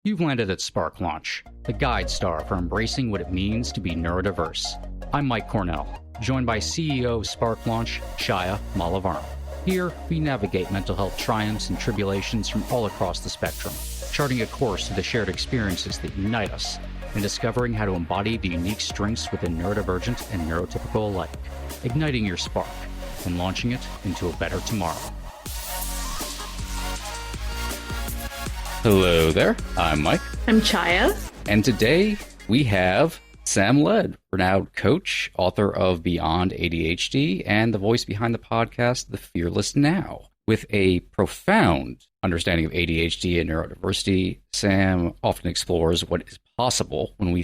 You've landed at Spark Launch, the guide star for embracing what it means to be neurodiverse. I'm Mike Cornell, joined by CEO of Spark Launch, Chaya. Here, we navigate mental health triumphs and tribulations from all across the spectrum, charting a course through the shared experiences that unite us, and discovering how to embody the unique strengths within neurodivergent and neurotypical alike, igniting your spark and launching it into a better tomorrow. Hello there, I'm Mike. I'm Chaya. And today we have Sam Led, renowned coach, author of Beyond ADHD, and the voice behind the podcast, The Fearless Now. With a profound understanding of ADHD and neurodiversity, Sam often explores what is possible when we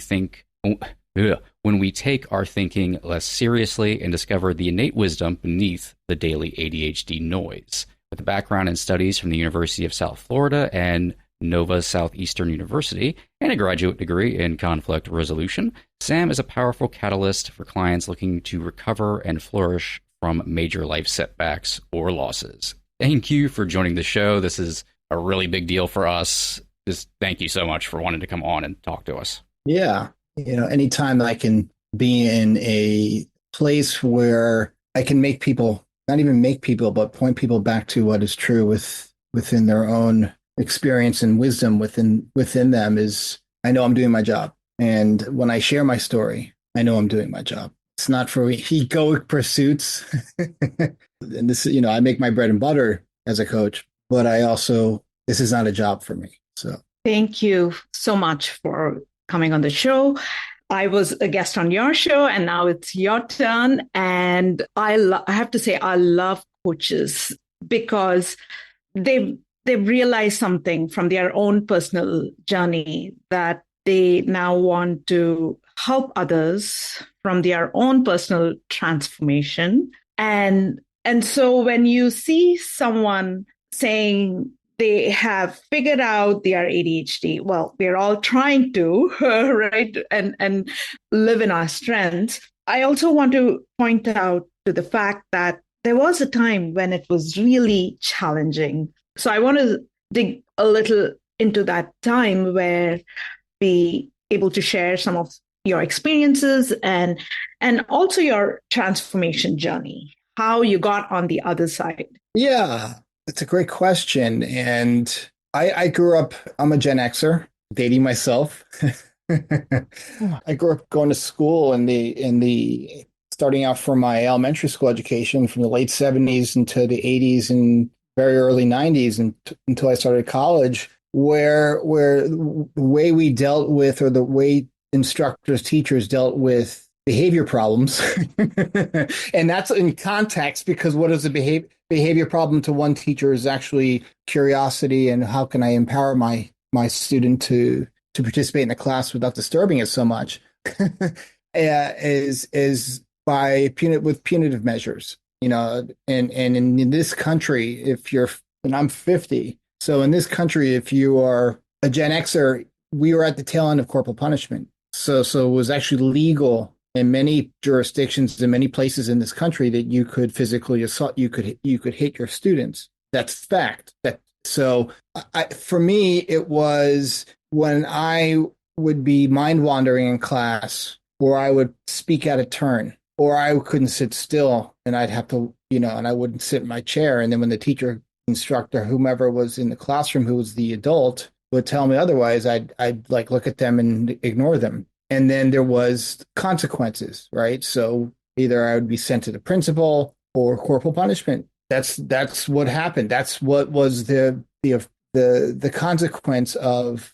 take our thinking less seriously and discover the innate wisdom beneath the daily ADHD noise. With a background in studies from the University of South Florida and Nova Southeastern University, and a graduate degree in conflict resolution, Sam is a powerful catalyst for clients looking to recover and flourish from major life setbacks or losses. Thank you for joining the show. This is a really big deal for us. Just thank you so much for wanting to come on and talk to us. Yeah. Anytime that I can be in a place where I can make people, not even make people, but point people back to what is true within their own experience and wisdom within them, is I know I'm doing my job. And when I share my story, I know I'm doing my job. It's not for egoic pursuits. And this, I make my bread and butter as a coach, but this is not a job for me. So thank you so much for coming on the show. I was a guest on your show and now it's your turn. And I have to say, I love coaches because they've realized something from their own personal journey that they now want to help others from their own personal transformation. And so when you see someone saying they have figured out their ADHD, well, we're all trying to, right, and live in our strengths. I also want to point out to the fact that there was a time when it was really challenging. So I want to dig a little into that time where be able to share some of your experiences and also your transformation journey, how you got on the other side. Yeah, it's a great question. And I grew up, I'm a Gen Xer, dating myself. I grew up going to school in the starting out from my elementary school education from the late 70s into the 80s and very early 90s until I started college, where the way we dealt with, or the way instructors, teachers dealt with behavior problems. And that's in context, because what is a behavior problem to one teacher is actually curiosity and how can I empower my student to participate in the class without disturbing it so much, is with punitive measures. And in this country, and I'm 50, so in this country, if you are a Gen Xer, we were at the tail end of corporal punishment. So it was actually legal in many jurisdictions, in many places in this country, that you could physically assault, you could hit your students. That's fact. For me, it was when I would be mind wandering in class, or I would speak out of turn, or I couldn't sit still and I'd have to, and I wouldn't sit in my chair. And then when the teacher, instructor, whomever was in the classroom, who was the adult, would tell me otherwise, I'd like look at them and ignore them. And then there was consequences, right? So either I would be sent to the principal or corporal punishment. That's what happened. That's what was the consequence of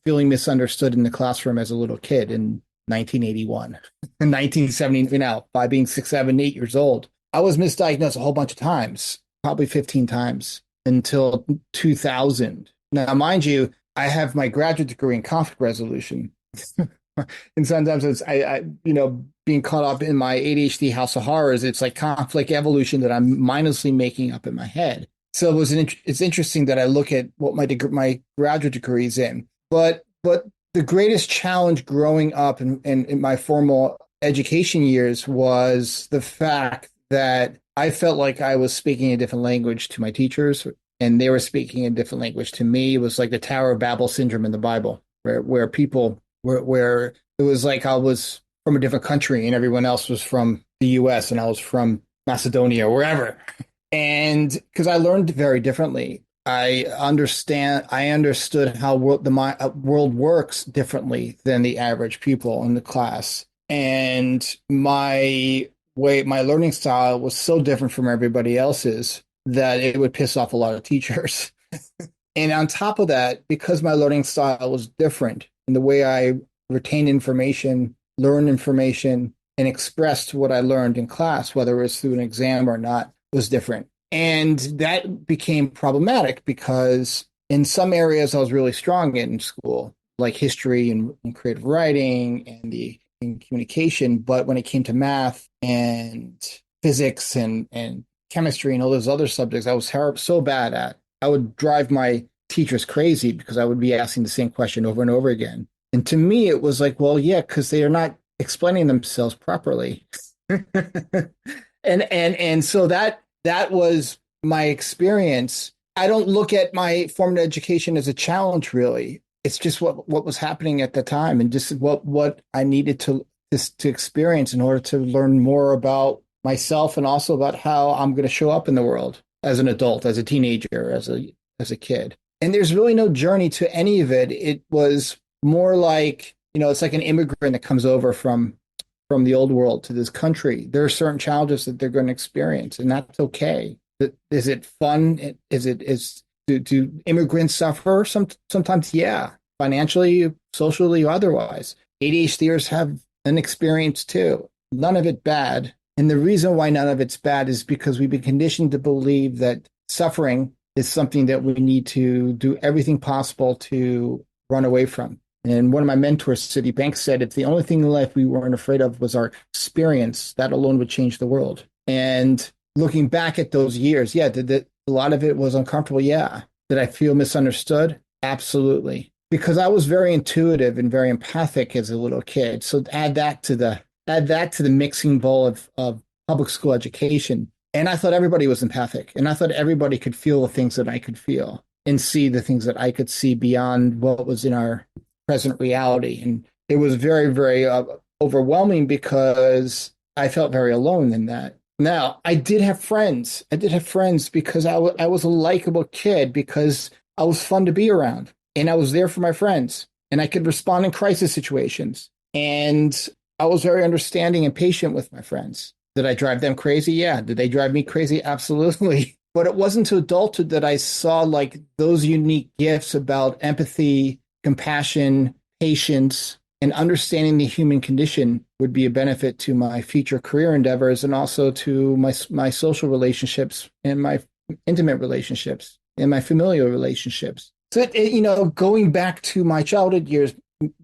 feeling misunderstood in the classroom as a little kid in 1981, in 1970, by being 6, 7, 8 years old. I was misdiagnosed a whole bunch of times, probably 15 times until 2000. Now, mind you, I have my graduate degree in conflict resolution. And sometimes it's, being caught up in my ADHD house of horrors, it's like conflict evolution that I'm mindlessly making up in my head. So it's interesting that I look at what my graduate degree is in. But the greatest challenge growing up in my formal education years was the fact that I felt like I was speaking a different language to my teachers and they were speaking a different language. To me, it was like the Tower of Babel syndrome in the Bible, where people where it was like I was from a different country and everyone else was from the US and I was from Macedonia or wherever. And because I learned very differently, I understood how world works differently than the average pupil in the class. And my learning style was so different from everybody else's that it would piss off a lot of teachers. And on top of that, because my learning style was different in the way I retained information, learned information, and expressed what I learned in class, whether it was through an exam or not, was different. And that became problematic because in some areas I was really strong in school, like history and creative writing and communication. But when it came to math and physics and chemistry and all those other subjects, I was so bad at. I would drive my teachers crazy because I would be asking the same question over and over again. And to me, it was like, well, yeah, because they are not explaining themselves properly. and so that was my experience. I don't look at my formative education as a challenge, really. It's just what was happening at the time and just what I needed to experience in order to learn more about myself and also about how I'm going to show up in the world as an adult, as a teenager, as a kid. And there's really no journey to any of it. It was more like, it's like an immigrant that comes over from the old world to this country. There are certain challenges that they're going to experience, and that's okay. Is it fun? Do immigrants suffer? Sometimes, yeah, financially, socially, or otherwise. ADHDers have an experience too. None of it bad. And the reason why none of it's bad is because we've been conditioned to believe that suffering is something that we need to do everything possible to run away from. And one of my mentors, Citi Banks, said, if the only thing in life we weren't afraid of was our experience, that alone would change the world. And looking back at those years, yeah, a lot of it was uncomfortable. Yeah. Did I feel misunderstood? Absolutely. Because I was very intuitive and very empathic as a little kid. So add that to the mixing bowl of public school education. And I thought everybody was empathic. And I thought everybody could feel the things that I could feel and see the things that I could see beyond what was in our present reality. And it was very, very overwhelming because I felt very alone in that. Now, I did have friends. Because I was a likable kid, because I was fun to be around. And I was there for my friends. And I could respond in crisis situations. And I was very understanding and patient with my friends. Did I drive them crazy? Yeah. Did they drive me crazy? Absolutely. But it wasn't to adulthood that I saw like those unique gifts about empathy, compassion, patience, and understanding the human condition would be a benefit to my future career endeavors and also to my social relationships and my intimate relationships and my familial relationships. So, going back to my childhood years,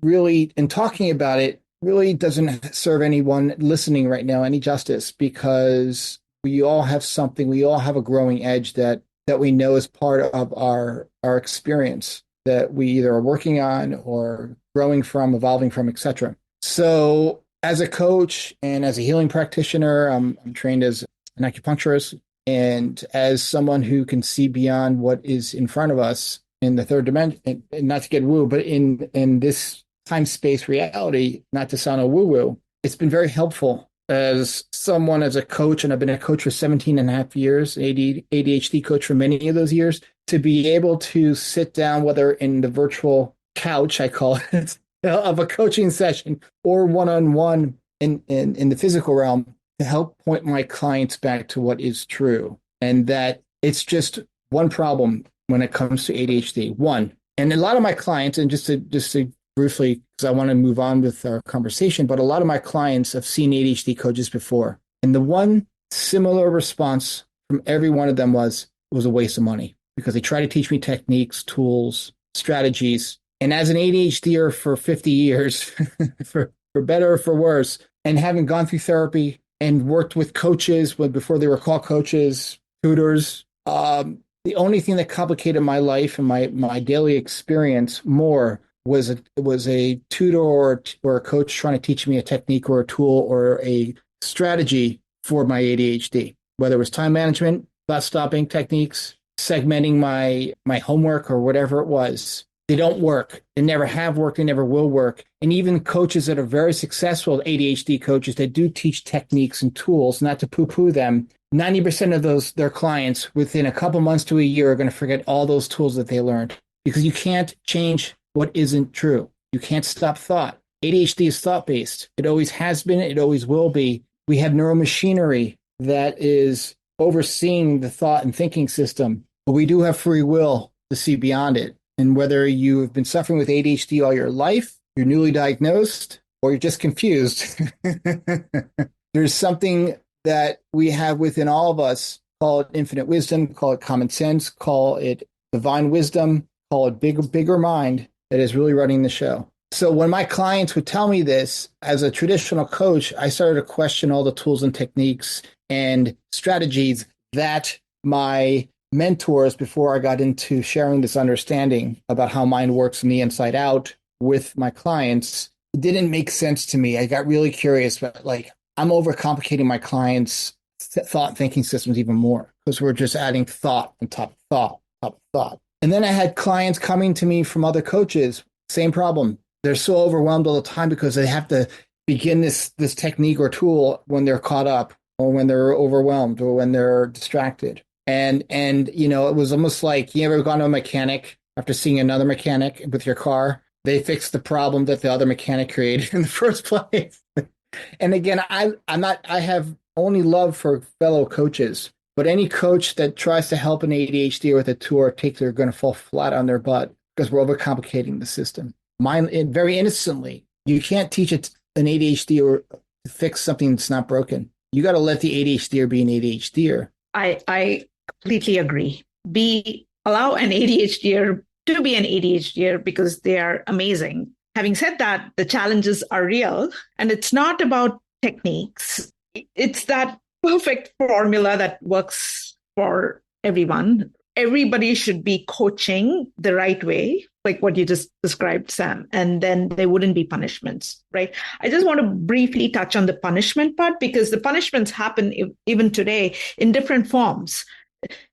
really, and talking about it, really doesn't serve anyone listening right now any justice, because we all have something, we all have a growing edge that we know is part of our experience that we either are working on or growing from, evolving from, etc. So as a coach and as a healing practitioner, I'm trained as an acupuncturist, and as someone who can see beyond what is in front of us in the third dimension, and not to get woo, but in this time-space reality, not to sound a woo-woo, it's been very helpful as a coach, and I've been a coach for 17 and a half years, ADHD coach for many of those years, to be able to sit down, whether in the virtual couch, I call it, of a coaching session, or one-on-one in the physical realm, to help point my clients back to what is true. And that it's just one problem when it comes to ADHD. One. And a lot of my clients, and just to briefly, because I want to move on with our conversation, but a lot of my clients have seen ADHD coaches before. And the one similar response from every one of them was, it was a waste of money, because they try to teach me techniques, tools, strategies. And as an ADHDer for 50 years, for better or for worse, and having gone through therapy and worked with coaches before they were called coaches, tutors, the only thing that complicated my life and my daily experience more was a tutor or a coach trying to teach me a technique or a tool or a strategy for my ADHD, whether it was time management, thought stopping techniques, segmenting my homework or whatever it was. They don't work. They never have worked. They never will work. And even coaches that are very successful, ADHD coaches that do teach techniques and tools, not to poo-poo them, 90% of their clients within a couple months to a year are going to forget all those tools that they learned, because you can't change what isn't true. You can't stop thought. ADHD is thought-based. It always has been. It always will be. We have neuromachinery that is overseeing the thought and thinking system, but we do have free will to see beyond it. And whether you've been suffering with ADHD all your life, you're newly diagnosed, or you're just confused, there's something that we have within all of us. Call it infinite wisdom, call it common sense, call it divine wisdom, call it bigger mind that is really running the show. So when my clients would tell me this, as a traditional coach, I started to question all the tools and techniques and strategies that my mentors, before I got into sharing this understanding about how mind works from the inside out with my clients, it didn't make sense to me. I got really curious, but like, I'm overcomplicating my clients' thought thinking systems even more, because we're just adding thought on top of thought, top of thought. And then I had clients coming to me from other coaches, same problem. They're so overwhelmed all the time because they have to begin this technique or tool when they're caught up, or when they're overwhelmed, or when they're distracted. And it was almost like, you ever gone to a mechanic after seeing another mechanic with your car? They fixed the problem that the other mechanic created in the first place. And again, I have only love for fellow coaches, but any coach that tries to help an ADHD with a tool or take, they're going to fall flat on their butt, because we're overcomplicating the system. Very innocently, you can't teach an ADHD or to fix something that's not broken. You got to let the ADHDer be an ADHDer. I completely agree. Allow an ADHDer to be an ADHDer, because they are amazing. Having said that, the challenges are real, and it's not about techniques. It's that perfect formula that works for everyone. Everybody should be coaching the right way, like what you just described, Sam, and then there wouldn't be punishments, right? I just want to briefly touch on the punishment part, because the punishments happen even today in different forms.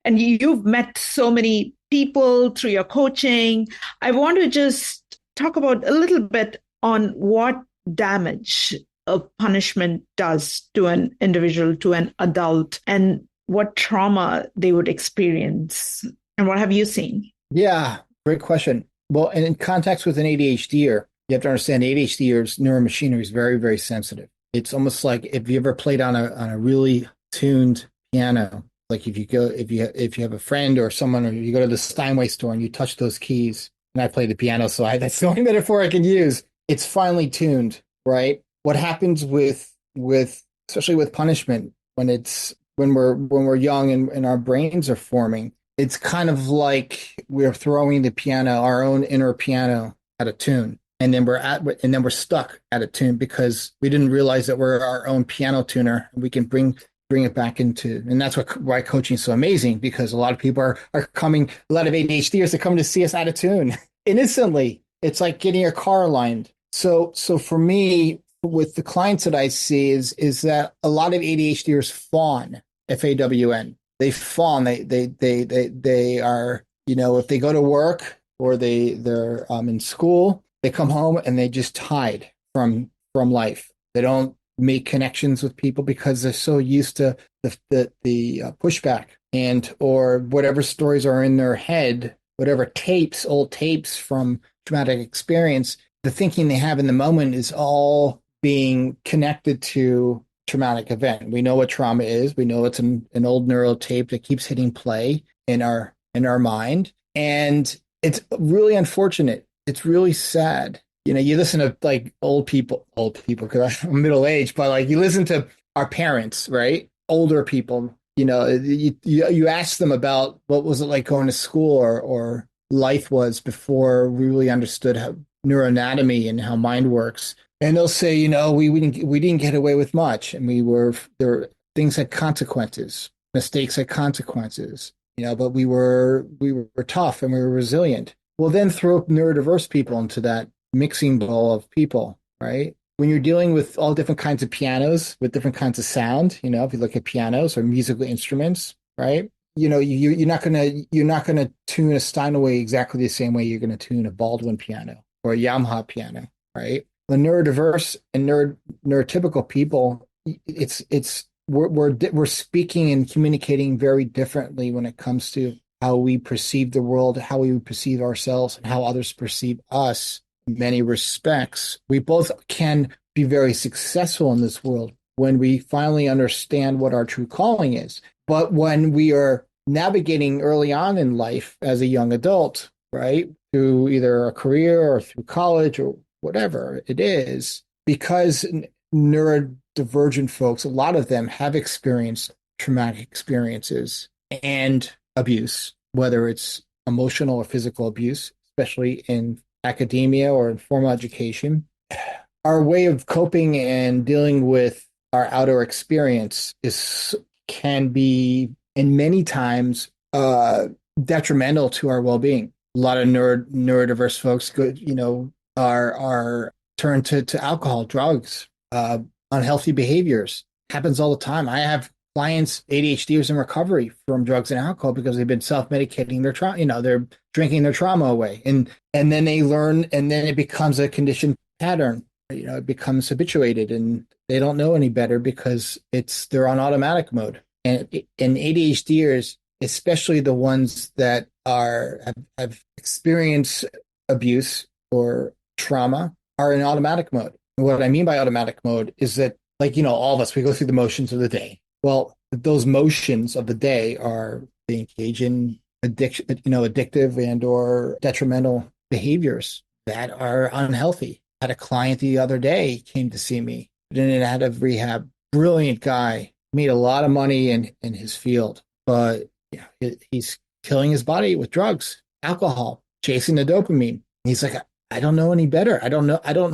And you've met so many people through your coaching. I want to just talk about a little bit on what damage a punishment does to an individual, to an adult, and what trauma they would experience. And what have you seen? Yeah, great question. Well, and in context with an ADHDer, you have to understand ADHDers' neuromachinery is very, very sensitive. It's almost like if you ever played on a really tuned piano, like if you have a friend or someone, or you go to the Steinway store and you touch those keys, and I play the piano, so that's the only metaphor I can use. It's finely tuned, right? What happens with especially with punishment, when we're young and our brains are forming, it's kind of like we're throwing the piano, our own inner piano, at a tune. And then we're stuck at a tune because we didn't realize that we're our own piano tuner. We can bring it back into, and that's why coaching is so amazing, because a lot of people are coming, a lot of ADHDers are coming to see us out of tune innocently. It's like getting your car aligned. So for me, with the clients that I see is that a lot of ADHDers fawn, FAWN. They fawn. They are, if they go to work or they're in school, they come home and they just hide from life. They don't make connections with people because they're so used to the pushback or whatever stories are in their head, whatever old tapes from traumatic experience. The thinking they have in the moment is all being connected to traumatic event. We know what trauma is. We know it's an old neural tape that keeps hitting play in our mind. And it's really unfortunate. It's really sad. You listen to like old people, because I'm middle-aged, but like you listen to our parents, right? Older people, you ask them about what was it like going to school or life was before we really understood how neuroanatomy and how mind works. And they'll say, we didn't get away with much, and things had consequences, mistakes had consequences, but we were tough and we were resilient. Well, then throw neurodiverse people into that mixing bowl of people, right? When you're dealing with all different kinds of pianos with different kinds of sound, if you look at pianos or musical instruments, right? you're not gonna tune a Steinway exactly the same way you're gonna tune a Baldwin piano or a Yamaha piano, right? The neurodiverse and neurotypical people, we're speaking and communicating very differently when it comes to how we perceive the world, how we perceive ourselves, and how others perceive us. In many respects, we both can be very successful in this world when we finally understand what our true calling is. But when we are navigating early on in life as a young adult, right, through either a career or through college or whatever it is, because neurodivergent folks, a lot of them have experienced traumatic experiences and abuse, whether it's emotional or physical abuse, especially in academia or in formal education. Our way of coping and dealing with our outer experience can be, and many times, detrimental to our well-being. A lot of neurodiverse folks are turned to alcohol, drugs, unhealthy behaviors. Happens all the time. I have clients, ADHDers in recovery from drugs and alcohol because they've been self-medicating their trauma. They're drinking their trauma away, and then they learn, and then it becomes a conditioned pattern. It becomes habituated, and they don't know any better because they're on automatic mode. And ADHDers, especially the ones that have experienced abuse or trauma, are in automatic mode. And what I mean by automatic mode is that, all of us, we go through the motions of the day. Well, those motions of the day are they engage in addictive and or detrimental behaviors that are unhealthy. I had a client the other day came to see me, been in and out of rehab, brilliant guy, made a lot of money in his field, but he's killing his body with drugs, alcohol, chasing the dopamine. He's like, I don't know any better. I don't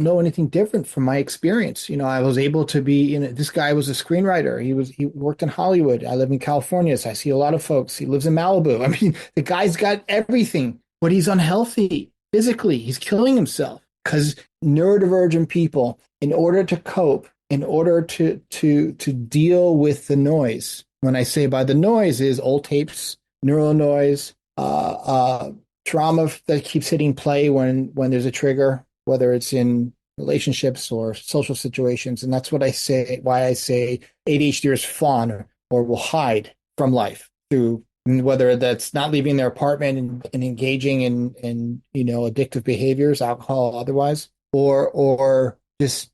know anything different from my experience. I was able to be, this guy was a screenwriter. He worked in Hollywood. I live in California, so I see a lot of folks. He lives in Malibu. I mean, the guy's got everything, but he's unhealthy physically. He's killing himself because neurodivergent people, in order to cope, in order to deal with the noise. When I say by the noise is old tapes, neural noise, trauma that keeps hitting play when there's a trigger, whether it's in relationships or social situations. And that's why I say ADHDers fawn or will hide from life through whether that's not leaving their apartment and engaging in addictive behaviors, alcohol, otherwise, or just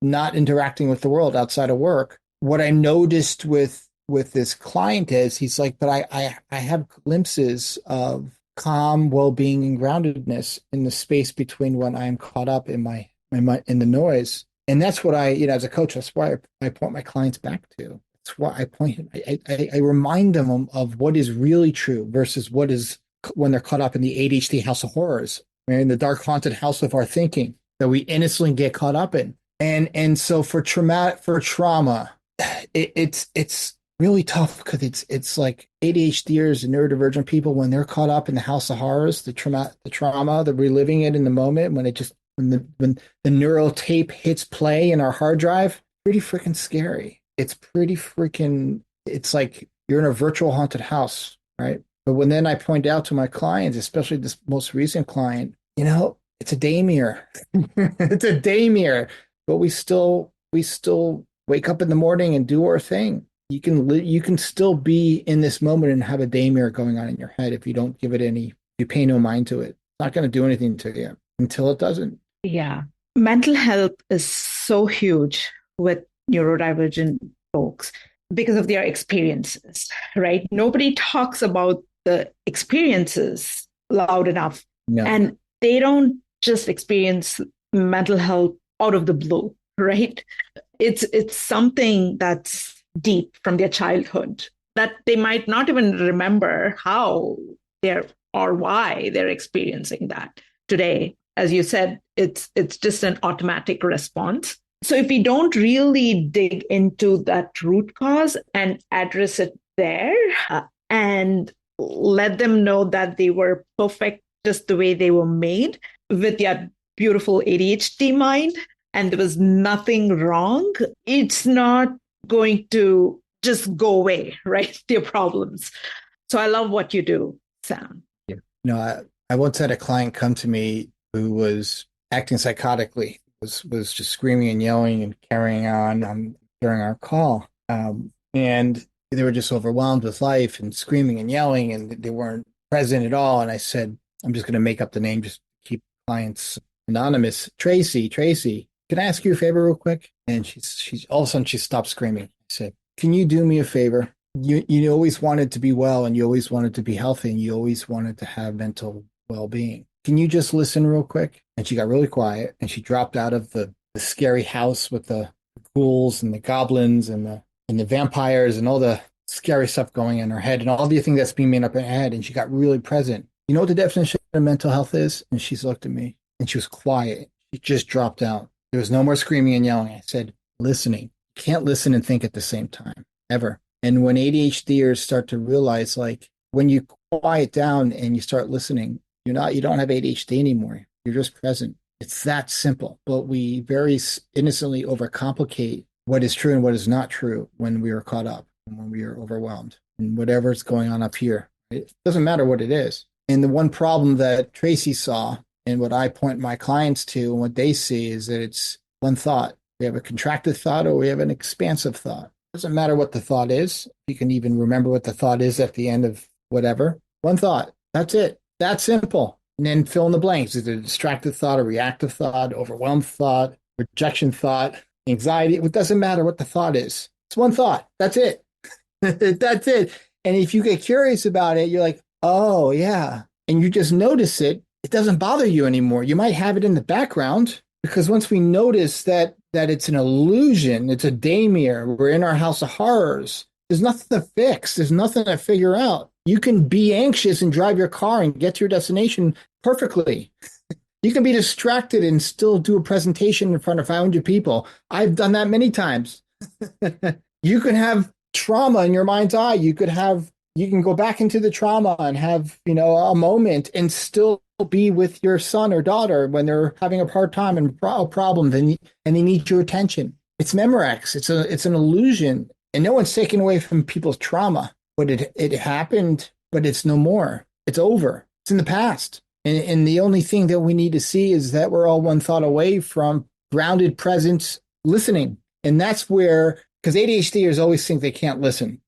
not interacting with the world outside of work. What I noticed with this client is he's like, but I have glimpses of calm, well-being, and groundedness in the space between when I'm caught up in in the noise. And that's what as a coach, that's why I point my clients back to. That's why I remind them of what is really true versus what is when they're caught up in the ADHD house of horrors, in the dark haunted house of our thinking that we innocently get caught up in. And so for trauma, it's really tough because it's like ADHDers and neurodivergent people, when they're caught up in the house of horrors, the trauma, they're reliving it in the moment when the neural tape hits play in our hard drive, pretty freaking scary. It's like you're in a virtual haunted house, right? But when then I point out to my clients, especially this most recent client, it's a daymare. It's a daymare, but we still wake up in the morning and do our thing. You can still be in this moment and have a daymare going on in your head if you don't give it you pay no mind to it. It's not going to do anything to you until it doesn't. Yeah. Mental health is so huge with neurodivergent folks because of their experiences, right? Nobody talks about the experiences loud enough. No. And they don't just experience mental health out of the blue, right? It's something that's deep from their childhood that they might not even remember how or why they're experiencing that today. As you said, it's just an automatic response. So if we don't really dig into that root cause and address it there and let them know that they were perfect just the way they were made with their beautiful ADHD mind and there was nothing wrong, it's not going to just go away, right? Their problems. So I love what you do, Sam. Yeah. I once had a client come to me who was acting psychotically, was just screaming and yelling and carrying on during our call. And they were just overwhelmed with life and screaming and yelling, and they weren't present at all. And I said, I'm just going to make up the name, just to keep clients anonymous. Tracy, can I ask you a favor real quick? And she's all of a sudden she stopped screaming. I said, can you do me a favor? You always wanted to be well, and you always wanted to be healthy, and you always wanted to have mental well-being. Can you just listen real quick? And she got really quiet, and she dropped out of the scary house with the ghouls and the goblins and the vampires and all the scary stuff going in her head and all the things that's being made up in her head. And she got really present. You know what the definition of mental health is? And she's looked at me and she was quiet. She just dropped out. There was no more screaming and yelling. I said, listening. You can't listen and think at the same time, ever. And when ADHDers start to realize, like, when you quiet down and you start listening, you don't have ADHD anymore. You're just present. It's that simple. But we very innocently overcomplicate what is true and what is not true when we are caught up and when we are overwhelmed and whatever's going on up here. It doesn't matter what it is. And the one problem that Tracy saw and what I point my clients to and what they see is that it's one thought. We have a contracted thought or we have an expansive thought. It doesn't matter what the thought is. You can even remember what the thought is at the end of whatever. One thought. That's it. That's simple. And then fill in the blanks. Is it a distracted thought, a reactive thought, overwhelmed thought, rejection thought, anxiety? It doesn't matter what the thought is. It's one thought. That's it. That's it. And if you get curious about it, you're like, oh, yeah. And you just notice it. It doesn't bother you anymore. You might have it in the background because once we notice that it's an illusion, it's a daymare, we're in our house of horrors, there's nothing to fix. There's nothing to figure out. You can be anxious and drive your car and get to your destination perfectly. You can be distracted and still do a presentation in front of 500 people. I've done that many times. You can have trauma in your mind's eye. You can go back into the trauma and have, a moment and still be with your son or daughter when they're having a hard time and a problem and they need your attention. It's Memorex. It's an illusion. And no one's taken away from people's trauma. But it happened, but it's no more. It's over. It's in the past. And the only thing that we need to see is that we're all one thought away from grounded presence listening. And that's where, because ADHDers always think they can't listen.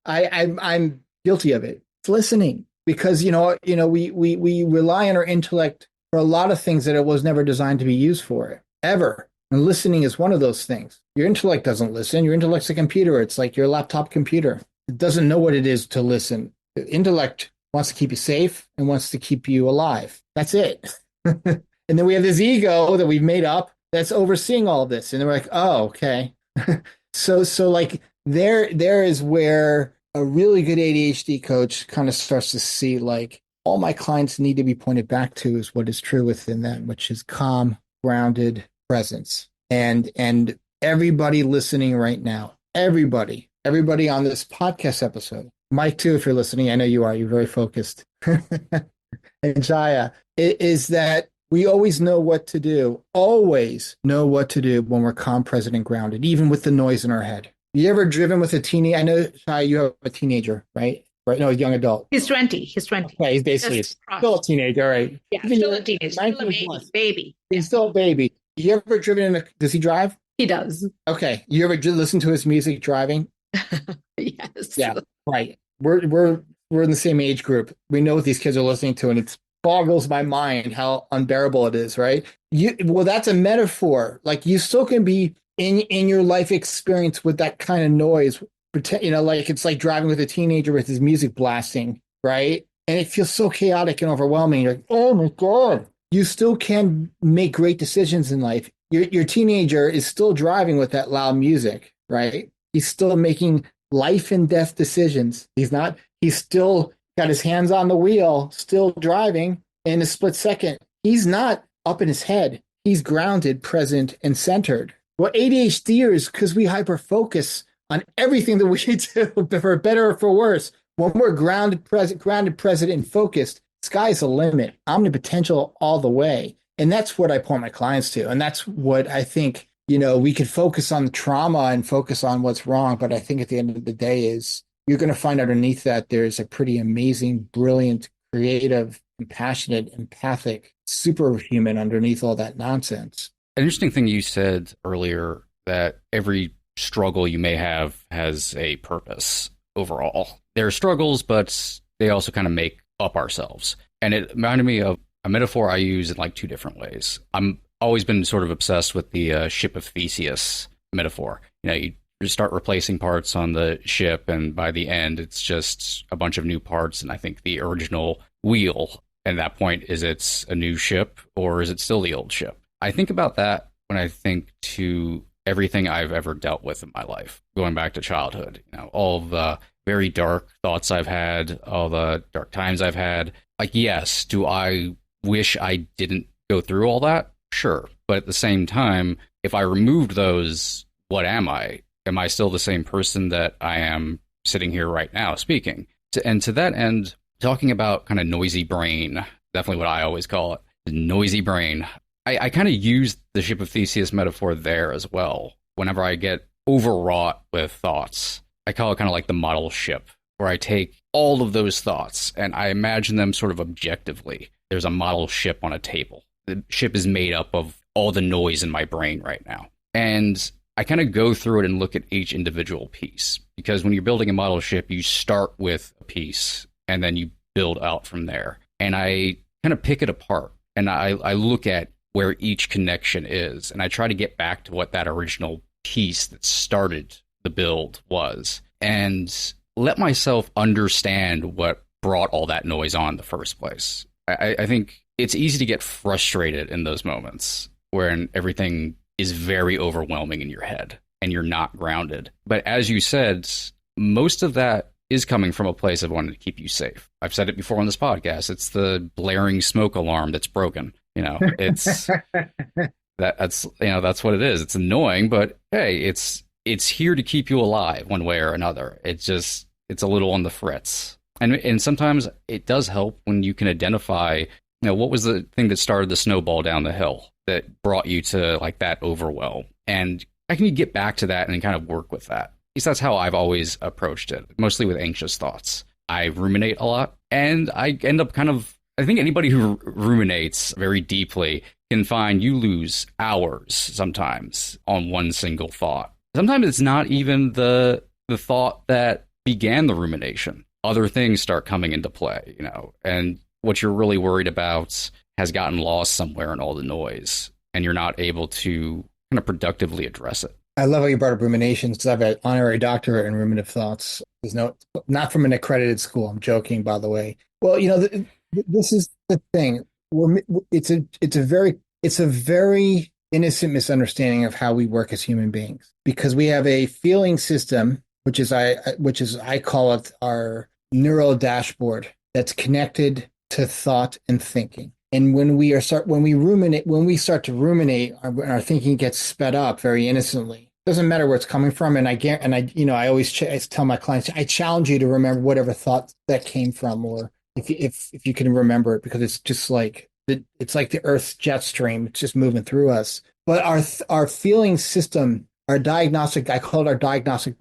I'm guilty of it. It's listening because, we rely on our intellect for a lot of things that it was never designed to be used for, ever. And listening is one of those things. Your intellect doesn't listen. Your intellect's a computer. It's like your laptop computer. It doesn't know what it is to listen. The intellect wants to keep you safe and wants to keep you alive. That's it. And then we have this ego that we've made up that's overseeing all of this. And then we're like, oh, okay. So like there is where a really good ADHD coach kind of starts to see, like, all my clients need to be pointed back to is what is true within them, which is calm, grounded presence. And everybody listening right now, everybody on this podcast episode, Mike too, if you're listening, I know you are, you're very focused. And Chaya, is that we always know what to do, always know what to do when we're calm, present, and grounded, even with the noise in our head. You ever driven with a teenager? I know, Chaya, you have a teenager, right? Right? No, a young adult. He's 20. Okay, he's basically still a teenager, right? Yeah, still a teenager, still a baby. He's still a baby. You ever driven does he drive? He does. Okay. You ever listen to his music driving? Yes. Yeah, right. We're in the same age group. We know what these kids are listening to, and it boggles my mind how unbearable it is, right? Well, that's a metaphor. Like, you still can be in your life experience with that kind of noise. Like it's like driving with a teenager with his music blasting, right? And it feels so chaotic and overwhelming. You're like, oh my God. You still can make great decisions in life. Your teenager is still driving with that loud music, right? He's still making life and death decisions. He's still got his hands on the wheel, still driving in a split second. He's not up in his head. He's grounded, present, and centered. Well, ADHDers, because we hyper-focus on everything that we do, for better or for worse, when we're grounded, present, and focused, sky's the limit. Omnipotential all the way. And that's what I point my clients to. And that's what I think, we could focus on the trauma and focus on what's wrong. But I think at the end of the day is you're going to find underneath that there's a pretty amazing, brilliant, creative, compassionate, empathic superhuman underneath all that nonsense. An interesting thing you said earlier, that every struggle you may have has a purpose overall. There are struggles, but they also kind of make up ourselves. And it reminded me of a metaphor I use in like two different ways. I'm always been sort of obsessed with the ship of Theseus metaphor. You start replacing parts on the ship, and by the end, it's just a bunch of new parts. And I think the original wheel at that point, is it's a new ship or is it still the old ship? I think about that when I think to everything I've ever dealt with in my life, going back to childhood, all the very dark thoughts I've had, all the dark times I've had. Like, yes, do I wish I didn't go through all that? Sure. But at the same time, if I removed those, what am I? Am I still the same person that I am sitting here right now speaking? And to that end, talking about kind of noisy brain, definitely what I always call it, the noisy brain. I kind of use the ship of Theseus metaphor there as well. Whenever I get overwrought with thoughts, I call it kind of like the model ship, where I take all of those thoughts and I imagine them sort of objectively. There's a model ship on a table. The ship is made up of all the noise in my brain right now. And I kind of go through it and look at each individual piece. Because when you're building a model ship, you start with a piece and then you build out from there. And I kind of pick it apart and I look at where each connection is. And I try to get back to what that original piece that started the build was, and let myself understand what brought all that noise on in the first place. I think it's easy to get frustrated in those moments when everything is very overwhelming in your head and you're not grounded. But as you said, most of that is coming from a place of wanting to keep you safe. I've said it before on this podcast. It's the blaring smoke alarm that's broken. It's that's what it is. It's annoying, but hey, it's here to keep you alive one way or another. It's a little on the fritz. And sometimes it does help when you can identify, what was the thing that started the snowball down the hill that brought you to like that overwhelm? And how can you get back to that and kind of work with that? At least that's how I've always approached it, mostly with anxious thoughts. I ruminate a lot, and I end up I think anybody who ruminates very deeply can find you lose hours sometimes on one single thought. Sometimes it's not even the thought that began the rumination. Other things start coming into play, and what you're really worried about has gotten lost somewhere in all the noise, and you're not able to kind of productively address it. I love how you brought up ruminations, because I have an honorary doctorate in ruminative thoughts. There's not from an accredited school. I'm joking, by the way. Well, this is the thing. It's a very innocent misunderstanding of how we work as human beings, because we have a feeling system, which is I call it our neural dashboard, that's connected to thought and thinking. And when we start to ruminate, our thinking gets sped up very innocently. Doesn't matter where it's coming from. And I always tell my clients, I challenge you to remember whatever thought that came from, or if you can remember it, because it's just like it's like the Earth's jet stream. It's just moving through us. But our feeling system, I call it our diagnostic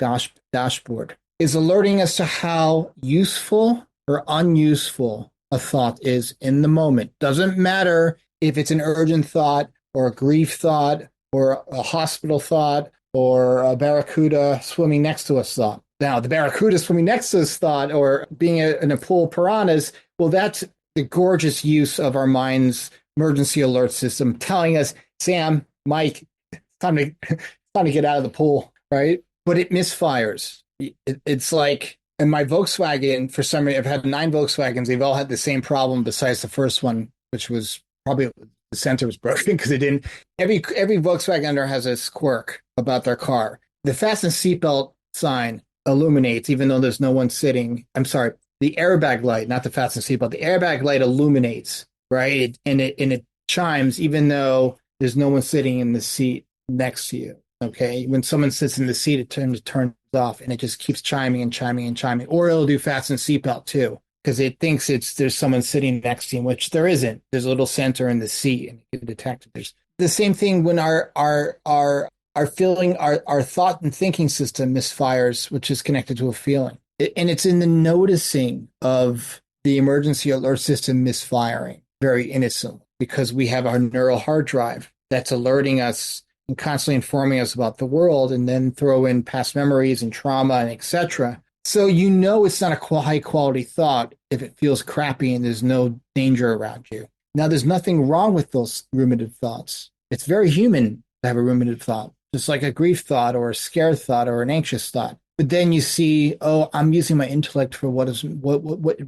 dashboard, is alerting us to how useful or unuseful a thought is in the moment. Doesn't matter if it's an urgent thought or a grief thought or a hospital thought or a barracuda swimming next to us thought. Now, the barracuda swimming next to us thought, or being in a pool of piranhas, well, that's the gorgeous use of our mind's emergency alert system telling us, Sam, Mike, it's time to get out of the pool, right? But it misfires. It's like, in my Volkswagen, for some reason, I've had 9 Volkswagens. They've all had the same problem besides the first one, which was probably the sensor was broken because it didn't. Every Volkswagen owner has this quirk about their car. The fasten seatbelt sign illuminates, even though there's no one sitting. I'm sorry, the airbag light, not the fasten seatbelt. The airbag light illuminates, right? And it chimes, even though there's no one sitting in the seat next to you. Okay, when someone sits in the seat, it turns off, and it just keeps chiming and chiming and chiming. Or it'll do fasten seatbelt too, because it thinks there's someone sitting next to him, which there isn't. There's a little sensor in the seat, and it can detect it. There's the same thing when our thought and thinking system misfires, which is connected to a feeling. And it's in the noticing of the emergency alert system misfiring very innocently because we have our neural hard drive that's alerting us and constantly informing us about the world, and then throw in past memories and trauma and etc. So you know it's not a high quality thought if it feels crappy and there's no danger around you. Now, there's nothing wrong with those ruminative thoughts. It's very human to have a ruminative thought, just like a grief thought or a scared thought or an anxious thought. But then you see, oh, I'm using my intellect for what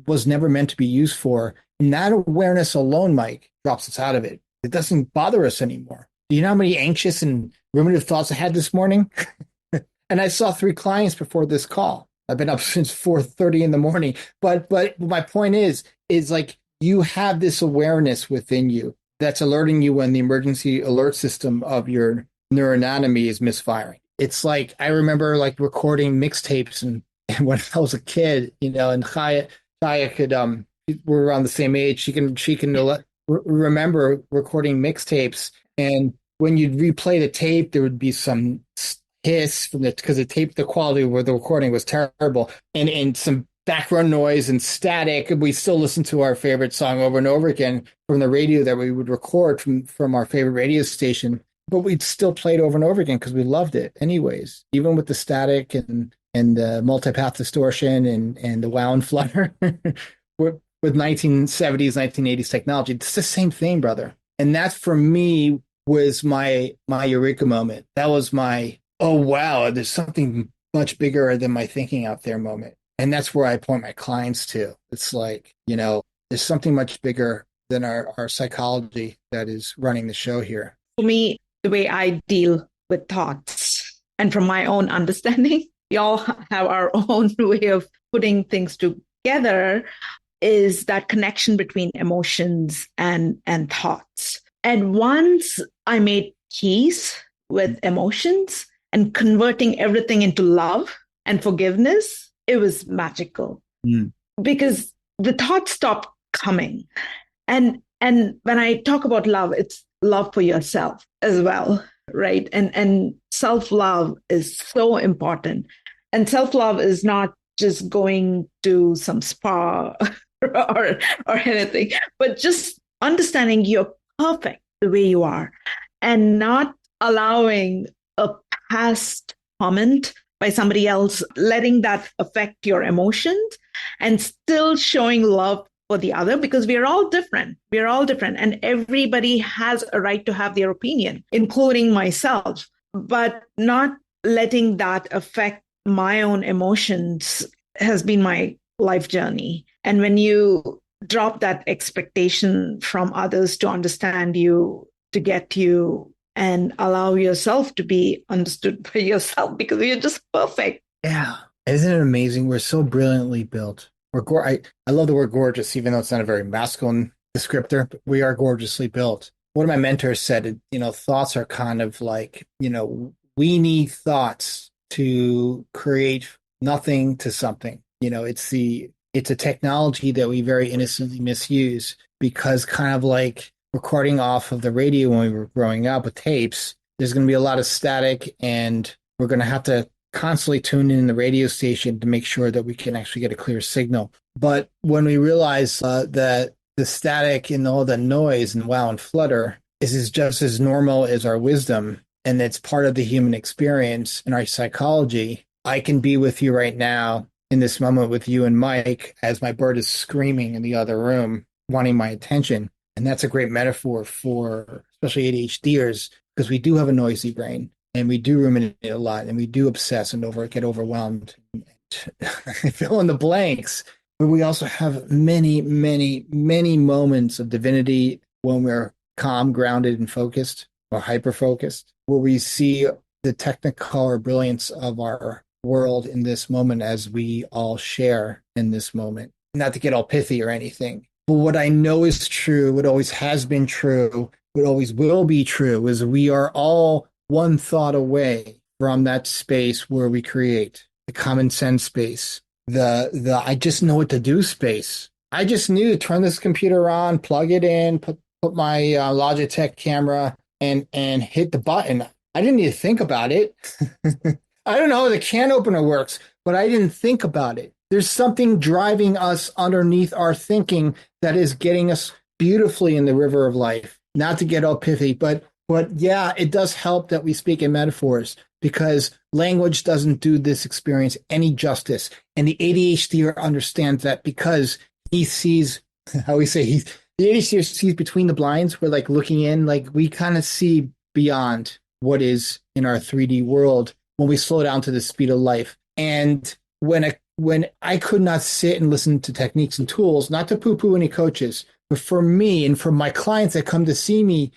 was never meant to be used for. And that awareness alone, Mike, drops us out of it. It doesn't bother us anymore. Do you know how many anxious and ruminative thoughts I had this morning? And I saw 3 clients before this call. I've been up since 4:30 in the morning. But my point is like you have this awareness within you that's alerting you when the emergency alert system of your neuroanatomy is misfiring. It's like I remember like recording mixtapes and when I was a kid, and Chaya could we're around the same age. She can remember recording mixtapes, and when you'd replay the tape, there would be some hiss from because the quality of the recording was terrible, and some background noise and static. We still listen to our favorite song over and over again from the radio that we would record from our favorite radio station, but we'd still play it over and over again because we loved it anyways, even with the static and the multipath distortion and the wow and flutter with 1970s, 1980s technology. It's the same thing, brother. And that for me was my eureka moment. That was my, oh, wow, there's something much bigger than my thinking out there moment. And that's where I point my clients to. It's like, there's something much bigger than our psychology that is running the show here. For me, the way I deal with thoughts, and from my own understanding, we all have our own way of putting things together, is that connection between emotions and thoughts. And once I made peace with emotions and converting everything into love and forgiveness, it was magical because the thoughts stopped coming. And when I talk about love, it's love for yourself as well, right? And self-love is so important. And self-love is not just going to some spa or anything, but just understanding you're perfect the way you are and not allowing a past comment by somebody else, letting that affect your emotions and still showing love for the other, because we're all different. We're all different. And everybody has a right to have their opinion, including myself, but not letting that affect my own emotions has been my life journey. And when you drop that expectation from others to understand you, to get you, and allow yourself to be understood by yourself, because you're just perfect. Yeah. Isn't it amazing? We're so brilliantly built. I love the word gorgeous, even though it's not a very masculine descriptor, but we are gorgeously built. One of my mentors said, thoughts are kind of like, we need thoughts to create nothing to something. It's a technology that we very innocently misuse because kind of like recording off of the radio when we were growing up with tapes, there's going to be a lot of static and we're going to have to constantly tune in the radio station to make sure that we can actually get a clear signal. But when we realize that the static and all the noise and wow and flutter is just as normal as our wisdom, and it's part of the human experience and our psychology, I can be with you right now in this moment with you and Mike as my bird is screaming in the other room, wanting my attention. And that's a great metaphor for especially ADHDers, because we do have a noisy brain and we do ruminate a lot and we do obsess and get overwhelmed and fill in the blanks. But we also have many, many, many moments of divinity when we're calm, grounded, and focused or hyper-focused, where we see the technicolor brilliance of our world in this moment as we all share in this moment. Not to get all pithy or anything, but what I know is true, what always has been true, what always will be true, is we are all one thought away from that space where we create the common sense space, the I just know what to do space. I just knew to turn this computer on, plug it in, put my Logitech camera and hit the button. I didn't need to think about it. I don't know how the can opener works, but I didn't think about it. There's something driving us underneath our thinking that is getting us beautifully in the river of life. Not to get all pithy, but yeah, it does help that we speak in metaphors because language doesn't do this experience any justice. And the ADHD understands that because he sees, how we say, the ADHD sees between the blinds. We're like looking in, like we kind of see beyond what is in our 3D world when we slow down to the speed of life. And when I could not sit and listen to techniques and tools, not to poo-poo any coaches, but for me and for my clients that come to see me,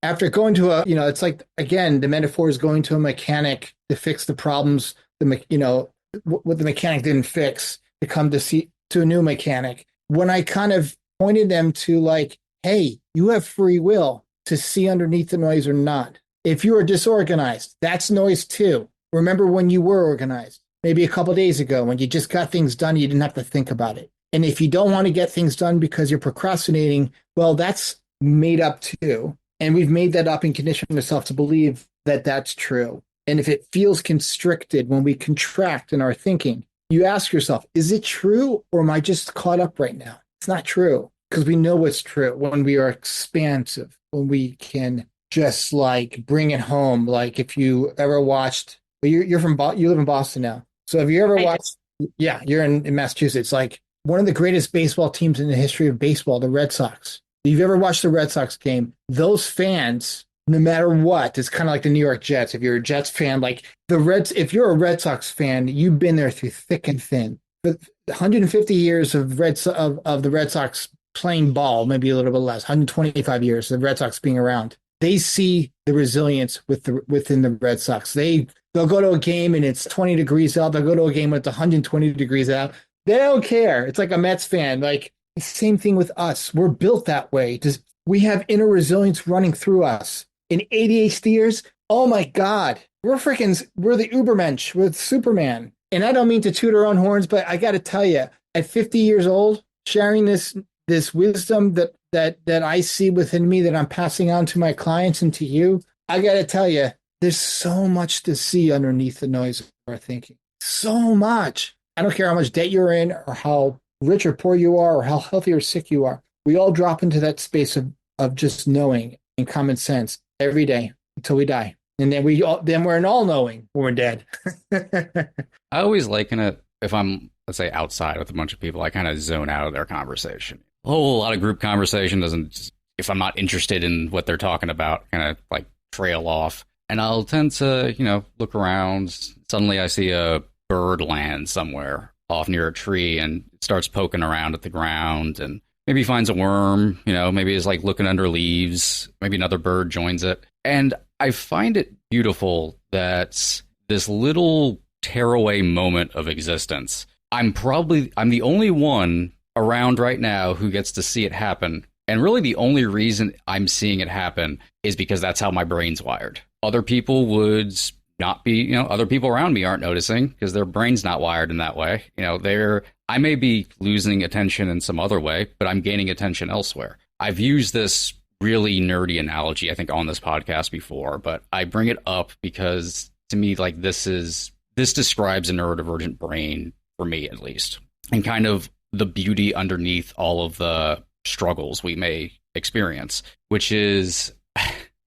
after going to it's like, again, the metaphor is going to a mechanic to fix the problems, what the mechanic didn't fix, to come to a new mechanic. When I kind of pointed them to like, hey, you have free will to see underneath the noise or not. If you are disorganized, that's noise too. Remember when you were organized, maybe a couple of days ago when you just got things done, you didn't have to think about it. And if you don't want to get things done because you're procrastinating, well, that's made up too. And we've made that up and conditioned ourselves to believe that that's true. And if it feels constricted when we contract in our thinking, you ask yourself, is it true or am I just caught up right now? It's not true because we know what's true when we are expansive, when we can just like bring it home. Like if you ever watched, you live in Boston now. So have you ever watched, yeah, you're in Massachusetts, like one of the greatest baseball teams in the history of baseball, the Red Sox. If you've ever watched the Red Sox game, those fans, no matter what, it's kind of like the New York Jets. If you're a Jets fan, like if you're a Red Sox fan, you've been there through thick and thin. But 150 years of the Red Sox playing ball, maybe a little bit less, 125 years of the Red Sox being around. They see the resilience within the Red Sox. They'll go to a game and it's 20 degrees out. They'll go to a game when it's 120 degrees out. They don't care. It's like a Mets fan. Like the same thing with us. We're built that way. We have inner resilience running through us. In ADHDers, oh my God, we're the Ubermensch, we're Superman. And I don't mean to toot our own horns, but I got to tell you, at 50 years old, sharing this wisdom that I see within me that I'm passing on to my clients and to you, I got to tell you, there's so much to see underneath the noise of our thinking. So much. I don't care how much debt you're in or how rich or poor you are or how healthy or sick you are. We all drop into that space of just knowing and common sense every day until we die. And then we're an all-knowing when we're dead. I always liken it, if I'm, let's say, outside with a bunch of people, I kind of zone out of their conversation. A whole lot of group conversation doesn't, if I'm not interested in what they're talking about, kind of like trail off. And I'll tend to, look around. Suddenly I see a bird land somewhere off near a tree and it starts poking around at the ground and maybe finds a worm, maybe is like looking under leaves. Maybe another bird joins it. And I find it beautiful that this little tearaway moment of existence, I'm the only one around right now who gets to see it happen. And really the only reason I'm seeing it happen is because that's how my brain's wired. Other people would not be, other people around me aren't noticing because their brain's not wired in that way. I may be losing attention in some other way, but I'm gaining attention elsewhere. I've used this really nerdy analogy, I think, on this podcast before, but I bring it up because to me, like this describes a neurodivergent brain for me, at least, and kind of the beauty underneath all of the struggles we may experience, which is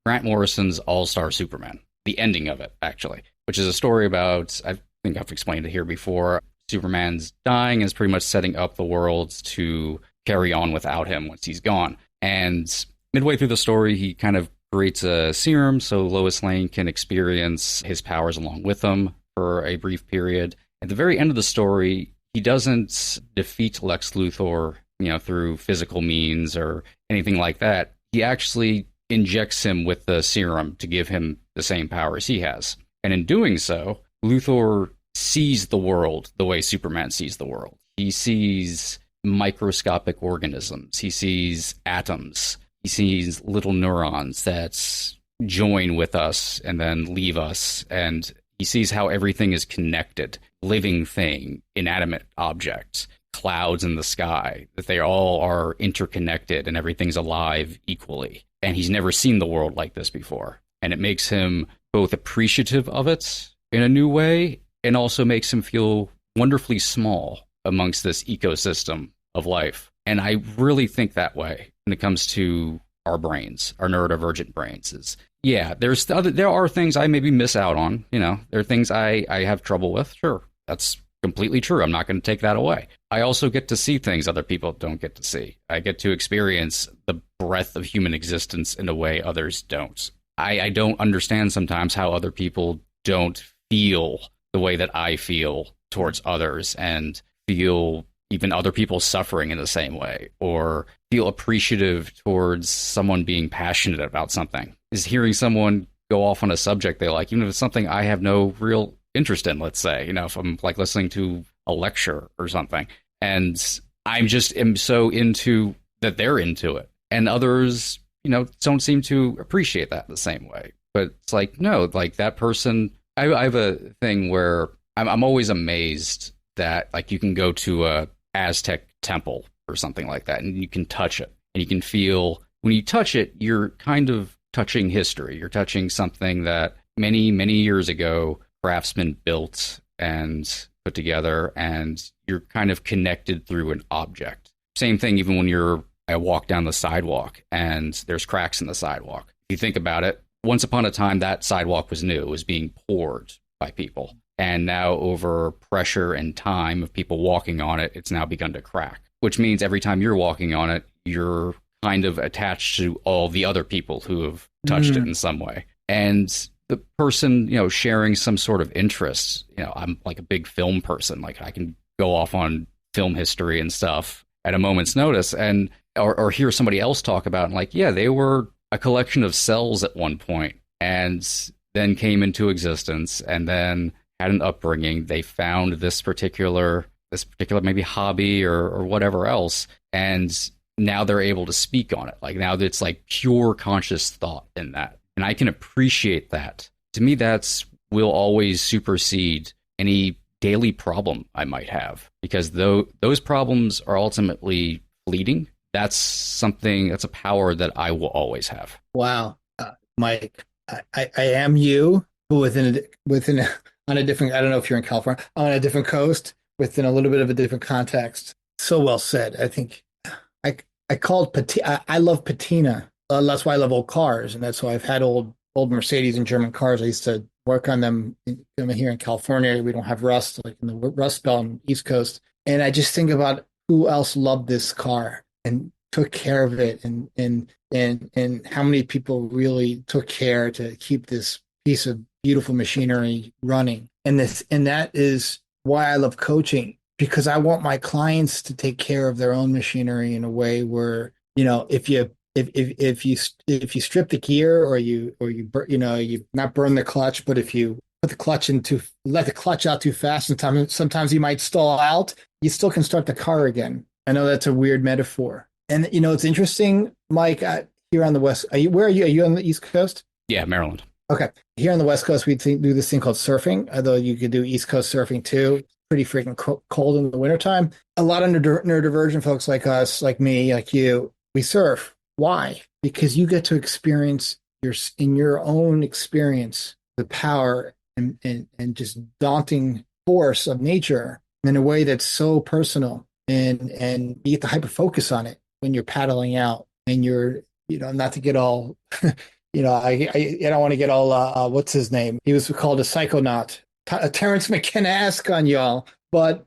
Grant Morrison's All-Star Superman, the ending of it, actually, which is a story about, I think I've explained it here before, Superman's dying is pretty much setting up the world to carry on without him once he's gone. And midway through the story, he kind of creates a serum so Lois Lane can experience his powers along with him for a brief period. At the very end of the story, he doesn't defeat Lex Luthor, through physical means or anything like that. He actually injects him with the serum to give him the same powers he has. And in doing so, Luthor sees the world the way Superman sees the world. He sees microscopic organisms. He sees atoms. He sees little neurons that join with us and then leave us. And he sees how everything is connected. Living thing, inanimate objects, clouds in the sky, that they all are interconnected and everything's alive equally. And he's never seen the world like this before. And it makes him both appreciative of it in a new way and also makes him feel wonderfully small amongst this ecosystem of life. And I really think that way when it comes to our brains, our neurodivergent brains. Is yeah, there are things I maybe miss out on. There are things I have trouble with. Sure, that's completely true. I'm not going to take that away. I also get to see things other people don't get to see. I get to experience the breadth of human existence in a way others don't. I don't understand sometimes how other people don't feel the way that I feel towards others, and feel even other people suffering in the same way, or feel appreciative towards someone being passionate about something. Is hearing someone go off on a subject they like, even if it's something I have no real interest in, let's say, if I'm like listening to a lecture or something, and I'm just am so into that they're into it, and others, don't seem to appreciate that the same way. But it's like, no, like that person, I have a thing where I'm always amazed that like you can go to a Aztec temple or something like that, and you can touch it, and you can feel when you touch it, you're kind of touching history. You're touching something that many, many years ago craftsmen built and put together, and you're kind of connected through an object. Same thing even when I walk down the sidewalk and there's cracks in the sidewalk. If you think about it, once upon a time that sidewalk was new. It was being poured by people. And now over pressure and time of people walking on it, it's now begun to crack, which means every time you're walking on it, you're kind of attached to all the other people who have touched it in some way. And the person, sharing some sort of interest, I'm like a big film person. Like I can go off on film history and stuff at a moment's notice, and or hear somebody else talk about, and like, yeah, they were a collection of cells at one point and then came into existence and then had an upbringing. They found this particular maybe hobby or whatever else, and now they're able to speak on it. Like now it's like pure conscious thought in that. And I can appreciate that. To me, will always supersede any daily problem I might have, because those problems are ultimately fleeting. That's a power that I will always have. Wow. Mike, I am you, but on a different, I don't know if you're in California, on a different coast, within a little bit of a different context. So well said. I think I called patina. I love patina. That's why I love old cars, and that's why I've had old Mercedes and German cars. I used to work on them here in California. We don't have rust like in the Rust Belt on the East Coast, and I just think about who else loved this car and took care of it, and how many people really took care to keep this piece of beautiful machinery running. And that is why I love coaching, because I want my clients to take care of their own machinery in a way where, if you strip the gear or you not burn the clutch, but if you let the clutch out too fast, and sometimes you might stall out, you still can start the car again. I know that's a weird metaphor. And it's interesting, Mike, here on the West, where are you? Are you on the East Coast? Yeah, Maryland. Okay. Here on the West Coast, we do this thing called surfing, although you could do East Coast surfing too. Pretty freaking cold in the wintertime. A lot of neurodivergent folks like us, like me, like you, we surf. Why? Because you get to experience in your own experience the power and just daunting force of nature in a way that's so personal, and you get to hyper focus on it when you're paddling out, and you're, not to get all I don't want to get all what's his name? He was called a psychonaut. Terrence McKenna-esque on y'all, but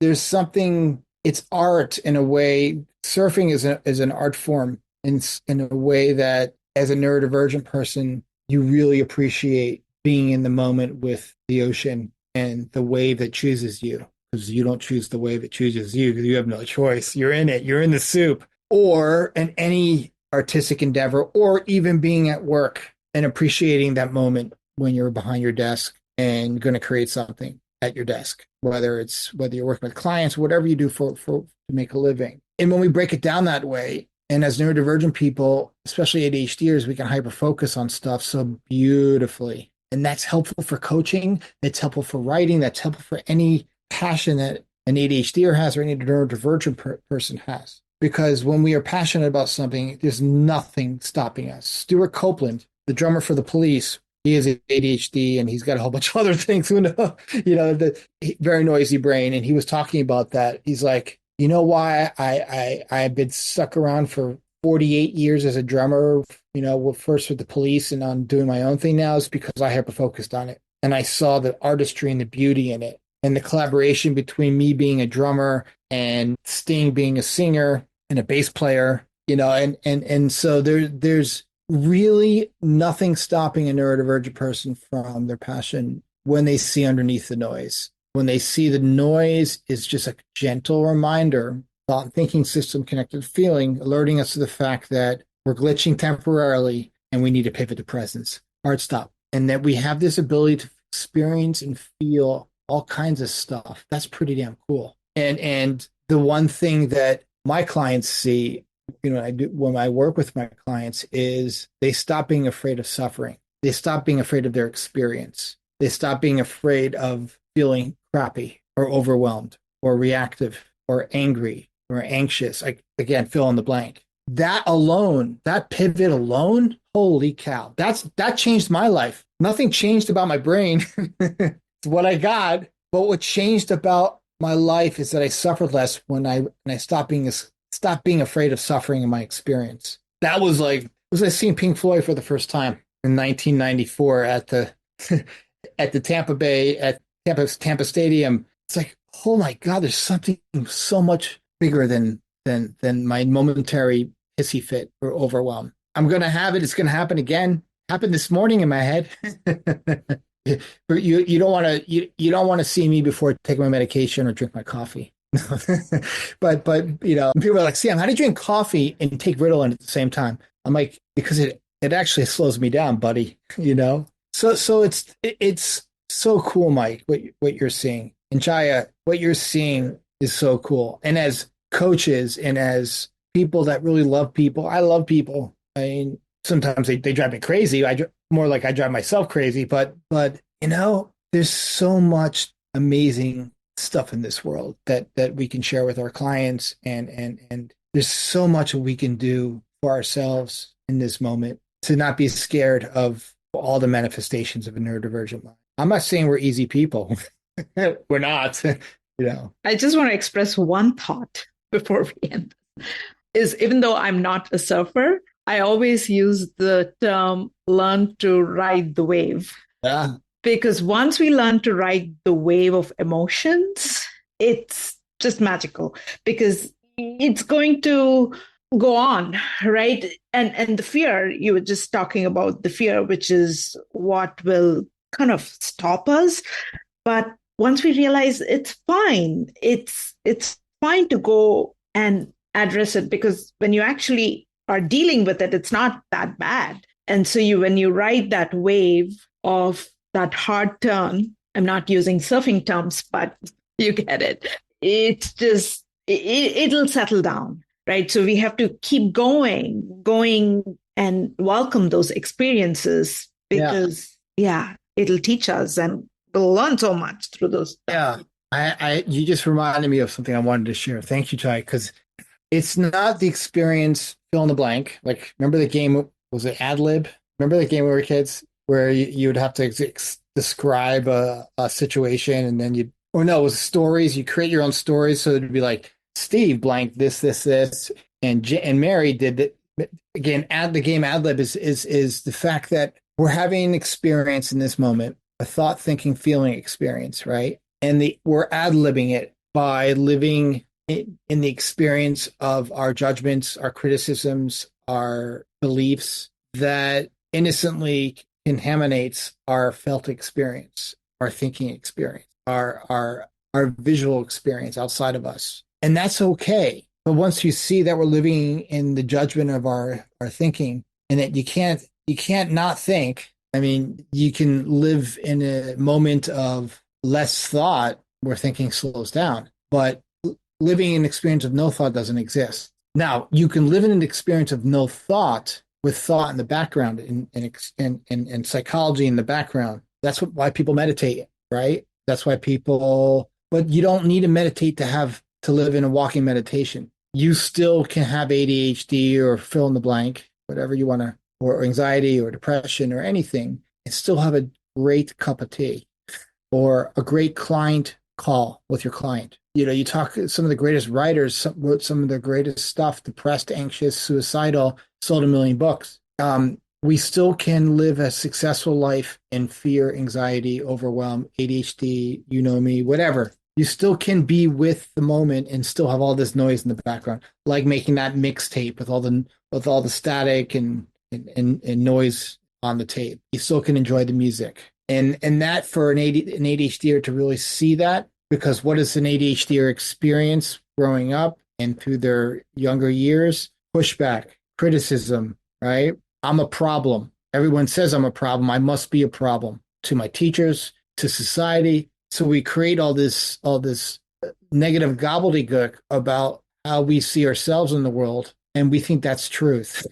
there's something. It's art in a way. Surfing is an art form in a way that, as a neurodivergent person, you really appreciate being in the moment with the ocean and the wave that chooses you, because you don't choose the wave that chooses you, because you have no choice. You're in it. You're in the soup, or in any artistic endeavor, or even being at work and appreciating that moment when you're behind your desk and going to create something at your desk, whether you're working with clients, whatever you do to make a living. And when we break it down that way, and as neurodivergent people, especially ADHDers, we can hyper focus on stuff so beautifully. And that's helpful for coaching. That's helpful for writing. That's helpful for any passion that an ADHDer has or any neurodivergent person has. Because when we are passionate about something, there's nothing stopping us. Stuart Copeland, the drummer for the Police, he has ADHD and he's got a whole bunch of other things. Who know, the very noisy brain. And he was talking about that. He's like, you know why I've been stuck around for 48 years as a drummer, first with the Police and I'm doing my own thing now is because I hyper focused on it. And I saw the artistry and the beauty in it and the collaboration between me being a drummer and Sting being a singer and a bass player, and so there's really nothing stopping a neurodivergent person from their passion when they see underneath the noise. When they see the noise is just a gentle reminder, thought and thinking system connected to feeling, alerting us to the fact that we're glitching temporarily and we need to pivot to presence. Hard stop. And that we have this ability to experience and feel all kinds of stuff. That's pretty damn cool. And the one thing that my clients see, I do when I work with my clients is they stop being afraid of suffering. They stop being afraid of their experience. They stop being afraid of feeling crappy or overwhelmed or reactive or angry or anxious. Again, fill in the blank. That alone, that pivot alone, holy cow. That changed my life. Nothing changed about my brain. It's what I got. But what changed about my life is that I suffered less when I stopped being afraid of suffering in my experience. That was like, it was like seeing Pink Floyd for the first time in 1994 at the at the Tampa Stadium. It's like, oh my God, there's something so much bigger than my momentary hissy fit or overwhelm. I'm gonna have it. It's gonna happen again. Happened this morning in my head. You don't want to see me before I take my medication or drink my coffee. but people are like, Sam, how do you drink coffee and take Ritalin at the same time? I'm like, because it actually slows me down, buddy. So it's so cool, Mike, what you're seeing. And Chaya, what you're seeing is so cool. And as coaches and as people that really love people, I love people. I mean, sometimes they drive me crazy. More like I drive myself crazy, but there's so much amazing stuff in this world that we can share with our clients and there's so much we can do for ourselves in this moment to not be scared of all the manifestations of a neurodivergent mind. I'm not saying we're easy people. We're not. I just want to express one thought before we end is even though I'm not a surfer, I always use the term learn to ride the wave. Yeah. Because once we learn to ride the wave of emotions, it's just magical because it's going to go on, right? And the fear, you were just talking about the fear, which is what will kind of stop us. But once we realize it's fine, it's fine to go and address it because when you actually are dealing with it, it's not that bad. And so when you ride that wave of that hard turn, I'm not using surfing terms, but you get it. It's just, it'll settle down, right? So we have to keep going and welcome those experiences because, it'll teach us and we'll learn so much through those. Yeah. You just reminded me of something I wanted to share. Thank you, Chai, because it's not the experience fill in the blank. Like, remember the game, was it Ad Lib? Remember the game when we were kids? Where you would have to describe a situation and then it was stories. You create your own stories. So it'd be like, Steve blank this, and Mary did it. Again, the game Ad Lib is the fact that we're having an experience in this moment, a thought, thinking, feeling experience, right? And we're ad libbing it by living in the experience of our judgments, our criticisms, our beliefs that innocently contaminates our felt experience, our thinking experience, our visual experience outside of us. And that's okay. But once you see that we're living in the judgment of our thinking and that you can't not think, I mean, you can live in a moment of less thought where thinking slows down, but living in an experience of no thought doesn't exist. Now, you can live in an experience of no thought with thought in the background and psychology in the background. That's why people meditate, right? That's why but you don't need to meditate to live in a walking meditation. You still can have ADHD or fill in the blank, whatever you want to, or anxiety or depression or anything, and still have a great cup of tea or a great client call with your client. You talk some of the greatest writers wrote some of their greatest stuff, depressed, anxious, suicidal, sold 1 million books. We still can live a successful life in fear, anxiety, overwhelm, ADHD, you know me, whatever. You still can be with the moment and still have all this noise in the background, like making that mixtape with all the static and noise on the tape. You still can enjoy the music. And that for an ADHDer to really see that, because what does an ADHDer experience growing up and through their younger years? Pushback, criticism, right? I'm a problem. Everyone says I'm a problem. I must be a problem to my teachers, to society. So we create all this negative gobbledygook about how we see ourselves in the world, and we think that's truth.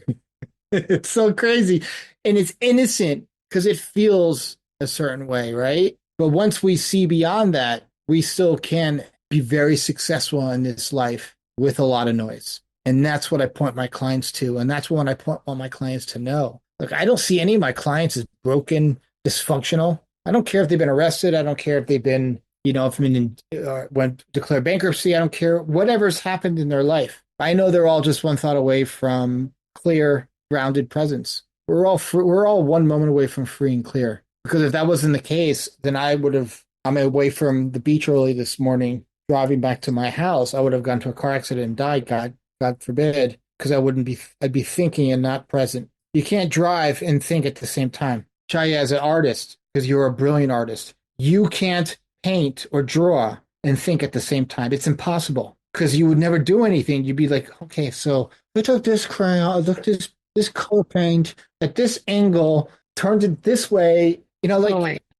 It's so crazy. And it's innocent because it feels a certain way, right? But once we see beyond that, we still can be very successful in this life with a lot of noise. And that's what I point my clients to. And that's what I want my clients to know. Like, I don't see any of my clients as broken, dysfunctional. I don't care if they've been arrested. I don't care if they've been, if went declare bankruptcy. I don't care whatever's happened in their life. I know they're all just one thought away from clear, grounded presence. We're all one moment away from free and clear. Because if that wasn't the case, then I'm away from the beach early this morning, driving back to my house. I would have gone to a car accident and died, God forbid, because I'd be thinking and not present. You can't drive and think at the same time. Chaya, as an artist, because you're a brilliant artist, you can't paint or draw and think at the same time. It's impossible because you would never do anything. You'd be like, okay, so I took this crayon, I looked this color paint at this angle, turned it this way,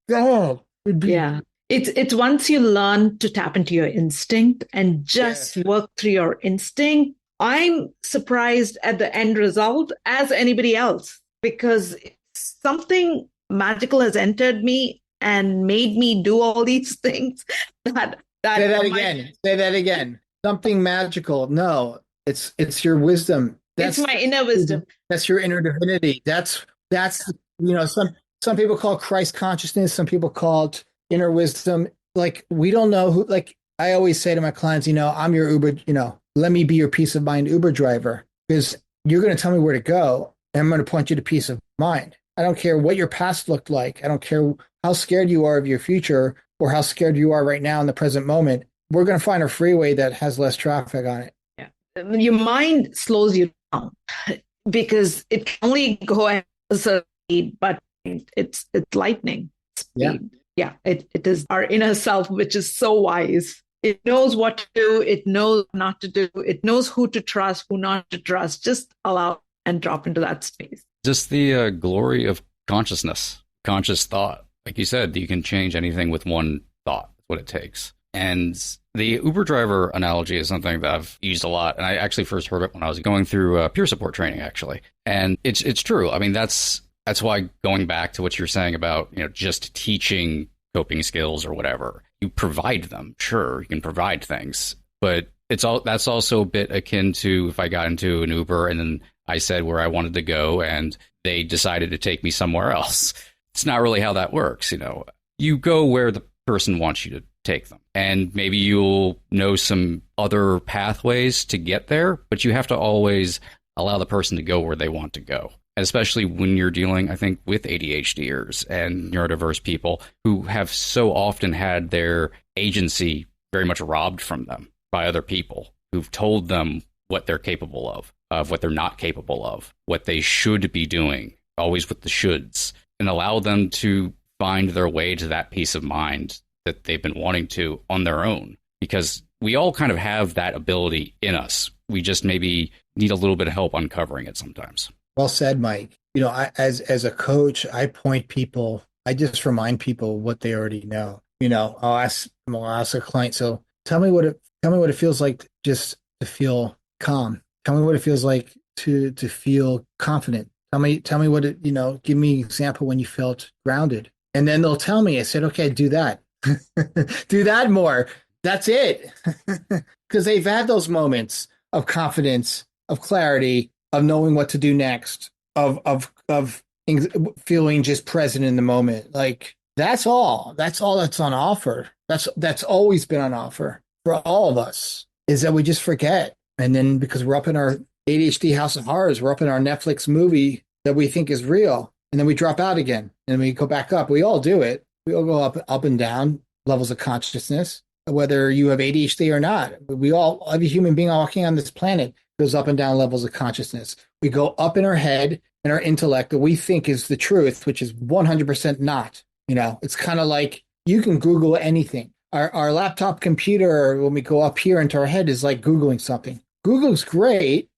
God, it'd be. Yeah. It's once you learn to tap into your instinct and just work through your instinct. I'm surprised at the end result as anybody else, because something magical has entered me and made me do all these things that Say that again. Something magical. No, it's your wisdom. It's my inner wisdom. That's your inner divinity. That's some people call it Christ consciousness. Some people call it inner wisdom. Like, we don't know who, like I always say to my clients, I'm your Uber, let me be your peace of mind Uber driver, because you're going to tell me where to go and I'm going to point you to peace of mind. I don't care what your past looked like. I don't care how scared you are of your future or how scared you are right now in the present moment. We're going to find a freeway that has less traffic on it. Yeah. Your mind slows you down because it can only go at a certain speed, but it's lightning speed. Yeah, it is our inner self, which is so wise. It knows what to do. It knows not to do. It knows who to trust, who not to trust. Just allow and drop into that space. Just the glory of consciousness, conscious thought. Like you said, you can change anything with one thought. That's what it takes. And the Uber driver analogy is something that I've used a lot. And I actually first heard it when I was going through peer support training, actually. And it's true. I mean, that's why, going back to what you're saying about, just teaching coping skills or whatever, you provide them. Sure, you can provide things, but that's also a bit akin to if I got into an Uber and then I said where I wanted to go and they decided to take me somewhere else. It's not really how that works. You go where the person wants you to take them, and maybe you'll know some other pathways to get there, but you have to always allow the person to go where they want to go. Especially when you're dealing, I think, with ADHDers and neurodiverse people who have so often had their agency very much robbed from them by other people who've told them what they're capable of what they're not capable of, what they should be doing, always with the shoulds, and allow them to find their way to that peace of mind that they've been wanting to on their own. Because we all kind of have that ability in us. We just maybe need a little bit of help uncovering it sometimes. Well said, Mike. As a coach, I just remind people what they already know. I'll ask a client, so tell me what it feels like just to feel calm. Tell me what it feels like to feel confident. Tell me what it, give me an example when you felt grounded. And then they'll tell me. I said, okay, do that. Do that more. That's it. Because they've had those moments of confidence, of clarity, of knowing what to do next, of feeling just present in the moment. Like that's all. That's all that's on offer. That's always been on offer for all of us, is that we just forget. And then because we're up in our ADHD house of horrors, we're up in our Netflix movie that we think is real, and then we drop out again and we go back up. We all do it. We all go up and down levels of consciousness, whether you have ADHD or not. We all, every human being walking on this planet goes up and down levels of consciousness. We go up in our head and our intellect that we think is the truth, which is 100% not. You know, it's kind of like you can Google anything. Our laptop computer, when we go up here into our head, is like Googling something. Google's great.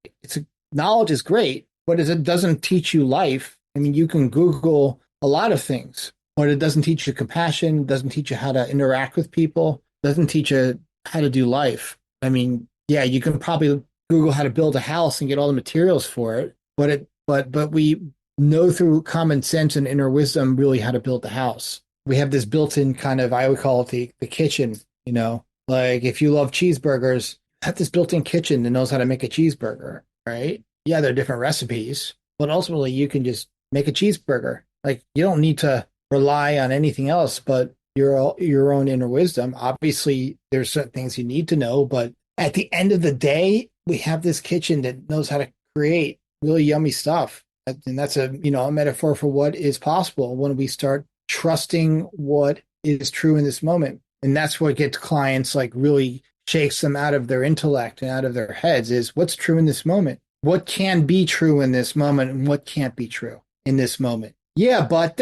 Knowledge is great, but it doesn't teach you life. I mean, you can Google a lot of things, but it doesn't teach you compassion, doesn't teach you how to interact with people, doesn't teach you how to do life. I mean, yeah, you can probably Google how to build a house and get all the materials for it, but we know through common sense and inner wisdom really how to build the house. We have this built-in kind of, I would call it the kitchen, you know, like if you love cheeseburgers, have this built-in kitchen that knows how to make a cheeseburger, right? Yeah, there are different recipes, but ultimately you can just make a cheeseburger. Like you don't need to rely on anything else but your own inner wisdom. Obviously, there's certain things you need to know, but at the end of the day, we have this kitchen that knows how to create really yummy stuff. And that's a metaphor for what is possible when we start trusting what is true in this moment. And that's what gets clients, like, really shakes them out of their intellect and out of their heads, is what's true in this moment. What can be true in this moment and what can't be true in this moment. Yeah, but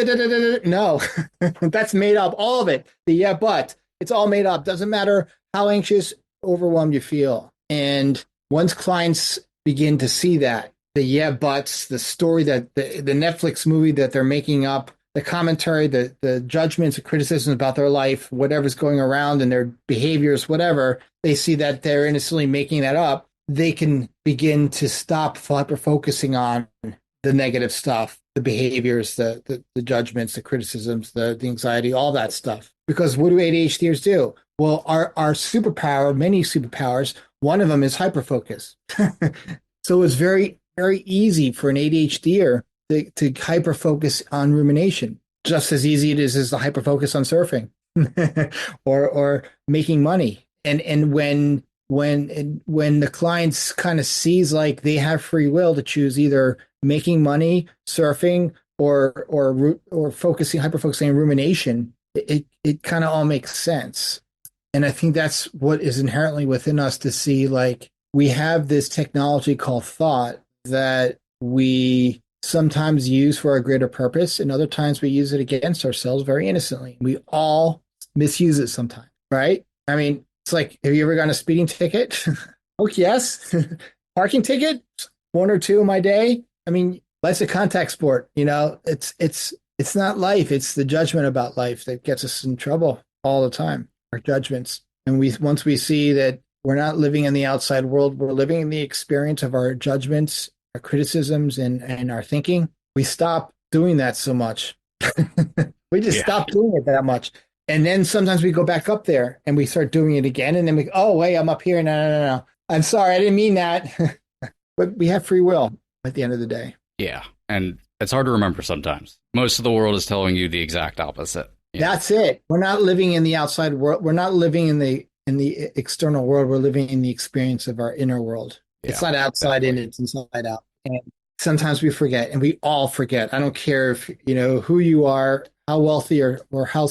no, that's made up. All of it. The yeah, but it's all made up. Doesn't matter how anxious, overwhelmed you feel. And once clients begin to see that, the yeah, buts, the story that the Netflix movie that they're making up, the commentary, the judgments, the criticisms about their life, whatever's going around and their behaviors, whatever, they see that they're innocently making that up. They can begin to stop hyper-focusing on the negative stuff, the behaviors, the judgments, the criticisms, the anxiety, all that stuff. Because what do ADHDers do? Well, our superpower, many superpowers, one of them is hyperfocus. So it's very, very easy for an ADHDer to hyperfocus on rumination. Just as easy it is as the hyperfocus on surfing or making money. And when the clients kind of sees like they have free will to choose either making money, surfing, or hyperfocusing on rumination, it kind of all makes sense. And I think that's what is inherently within us, to see, like, we have this technology called thought that we sometimes use for a greater purpose, and other times we use it against ourselves very innocently. We all misuse it sometimes, right? I mean, it's like, have you ever gotten a speeding ticket? Oh, yes. Parking ticket? One or two in my day. I mean, life's a contact sport. You know, it's not life. It's the judgment about life that gets us in trouble all the time. Our judgments. And once we see that we're not living in the outside world, we're living in the experience of our judgments, our criticisms, and our thinking, we stop doing that so much. We just stop doing it that much. And then sometimes we go back up there and we start doing it again. And then we go, oh, wait, I'm up here. No. I'm sorry. I didn't mean that. But we have free will at the end of the day. Yeah. And it's hard to remember sometimes. Most of the world is telling you the exact opposite. Yeah. That's it. We're not living in the outside world. We're not living in the external world. We're living in the experience of our inner world. Yeah, it's not outside in, it's inside out. And sometimes we forget, and we all forget. I don't care if who you are, how wealthy or how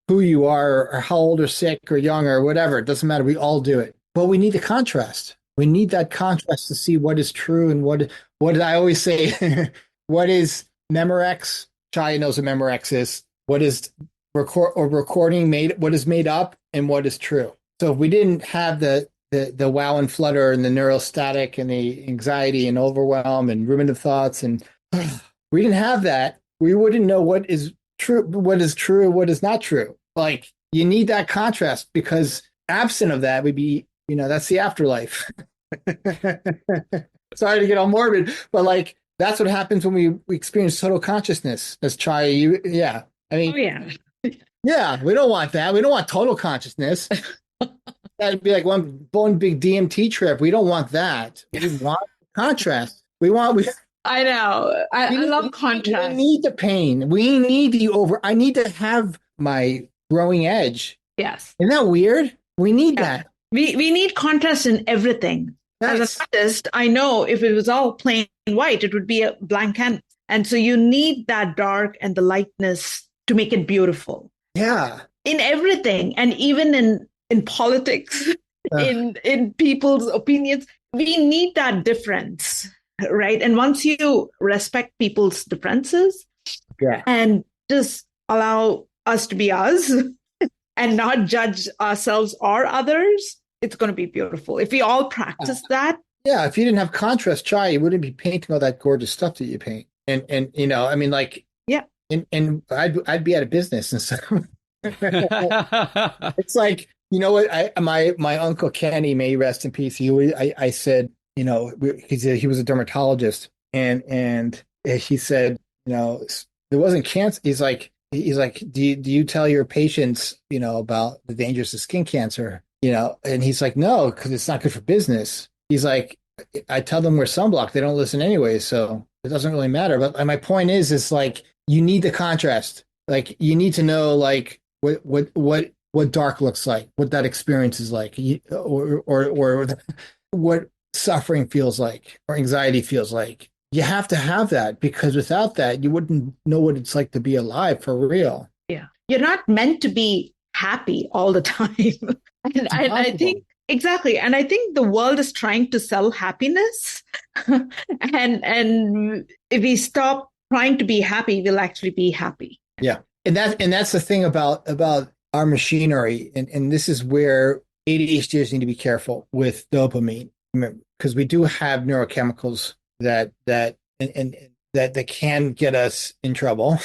who you are, or how old or sick or young or whatever. It doesn't matter. We all do it. But we need the contrast. We need that contrast to see what is true and what did I always say? What is Memorex? Chaya knows what Memorex is. What is recording made? What is made up and what is true? So if we didn't have the wow and flutter and the neurostatic and the anxiety and overwhelm and ruminative thoughts, and we didn't have that, we wouldn't know what is true, what is not true. Like, you need that contrast, because absent of that, we'd be, that's the afterlife. Sorry to get all morbid, but like, that's what happens when we experience total consciousness. As Chaya, I mean, yeah, we don't want that. We don't want total consciousness. That'd be like one big DMT trip. We don't want that. We want contrast. I know. I love contrast. We need the pain. We need the I need to have my growing edge. Yes. Isn't that weird? We need that. We need contrast in everything. As an artist, I know if it was all plain white, it would be a blank canvas. And so you need that dark and the lightness to make it beautiful. Yeah. In everything. And even in politics, in people's opinions, we need that difference, right? And once you respect people's differences and just allow us to be us and not judge ourselves or others, it's going to be beautiful. If we all practice that. Yeah, if you didn't have contrast, Chai, you wouldn't be painting all that gorgeous stuff that you paint. And you know, I mean, like, yeah. And I'd be out of business and stuff. It's like, you know what? My uncle Kenny, may he rest in peace. I said, you know, he was a dermatologist, and he said, you know, there wasn't cancer. He's like, do you tell your patients, you know, about the dangers of skin cancer? You know, and he's like, no, because it's not good for business. He's like, I tell them we're sunblocked. They don't listen anyway, so it doesn't really matter. But my point is like, you need the contrast. Like, you need to know, like, what dark looks like, what that experience is like, or what suffering feels like, or anxiety feels like. You have to have that, because without that, you wouldn't know what it's like to be alive for real. Yeah, you're not meant to be happy all the time. And I think exactly. And I think the world is trying to sell happiness. and if we stop trying to be happy, we'll actually be happy. Yeah. And that's the thing about our machinery. And this is where ADHDers need to be careful with dopamine, because we do have neurochemicals that can get us in trouble.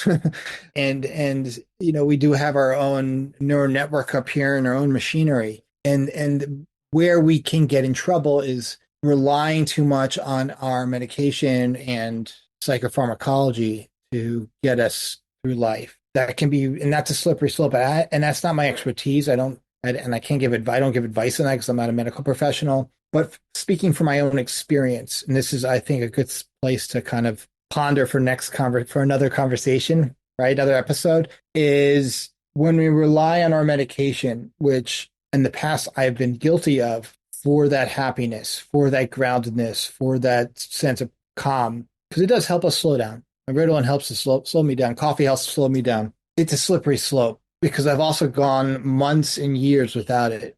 and you know, we do have our own neural network up here in our own machinery. And where we can get in trouble is relying too much on our medication and psychopharmacology to get us through life. That can be, and that's a slippery slope. And that's not my expertise. I don't give advice on that because I'm not a medical professional. But speaking from my own experience, and this is, I think, a good place to kind of ponder for another conversation, right? Another episode, is when we rely on our medication, which in the past I've been guilty of, for that happiness, for that groundedness, for that sense of calm, because it does help us slow down. Ritalin helps to slow me down. Coffee helps to slow me down. It's a slippery slope, because I've also gone months and years without it.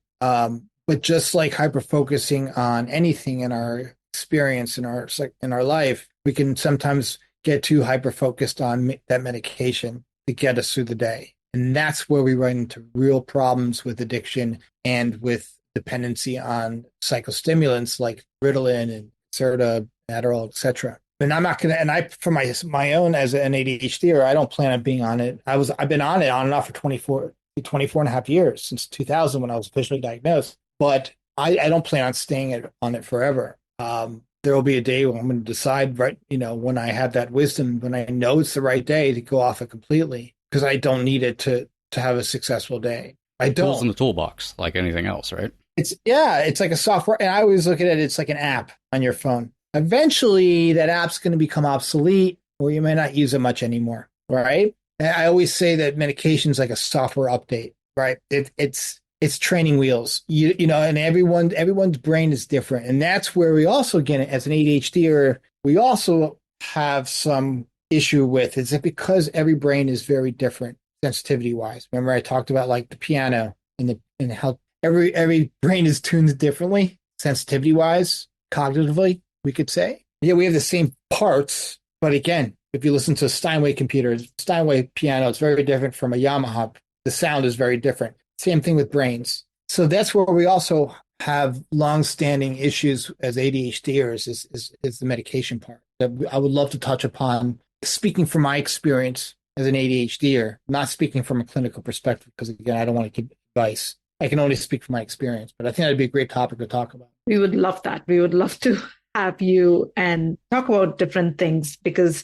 But just like hyper-focusing on anything in our experience, in our life, we can sometimes get too hyper-focused on that medication to get us through the day. And that's where we run into real problems with addiction and with dependency on psychostimulants like Ritalin and Concerta, Adderall, etc. And I'm not going to, and I, for my own, as an ADHDer, I don't plan on being on it. I've been on it on and off for 24 and a half years, since 2000 when I was officially diagnosed. But I don't plan on staying on it forever. There will be a day when I'm going to decide, right, you know, when I have that wisdom, when I know it's the right day to go off it completely, because I don't need it to have a successful day. I don't. Tools in the toolbox, like anything else, right? It's like a software, and I always look at it, it's like an app on your phone. Eventually, that app's going to become obsolete, or you may not use it much anymore, right? And I always say that medication is like a software update, right? It's training wheels, you know, and everyone's brain is different, and that's where we also get it as an ADHDer. We also have some issue with is that because every brain is very different sensitivity wise. Remember, I talked about like the piano and how every brain is tuned differently, sensitivity wise, cognitively. We could say, yeah, we have the same parts, but again, if you listen to a Steinway computer, Steinway piano, it's very different from a Yamaha. The sound is very different. Same thing with brains. So that's where we also have long-standing issues as ADHDers is the medication part that I would love to touch upon. Speaking from my experience as an ADHDer, not speaking from a clinical perspective, because again, I don't want to give advice. I can only speak from my experience, but I think that'd be a great topic to talk about. We would love that. We would love to have you and talk about different things, because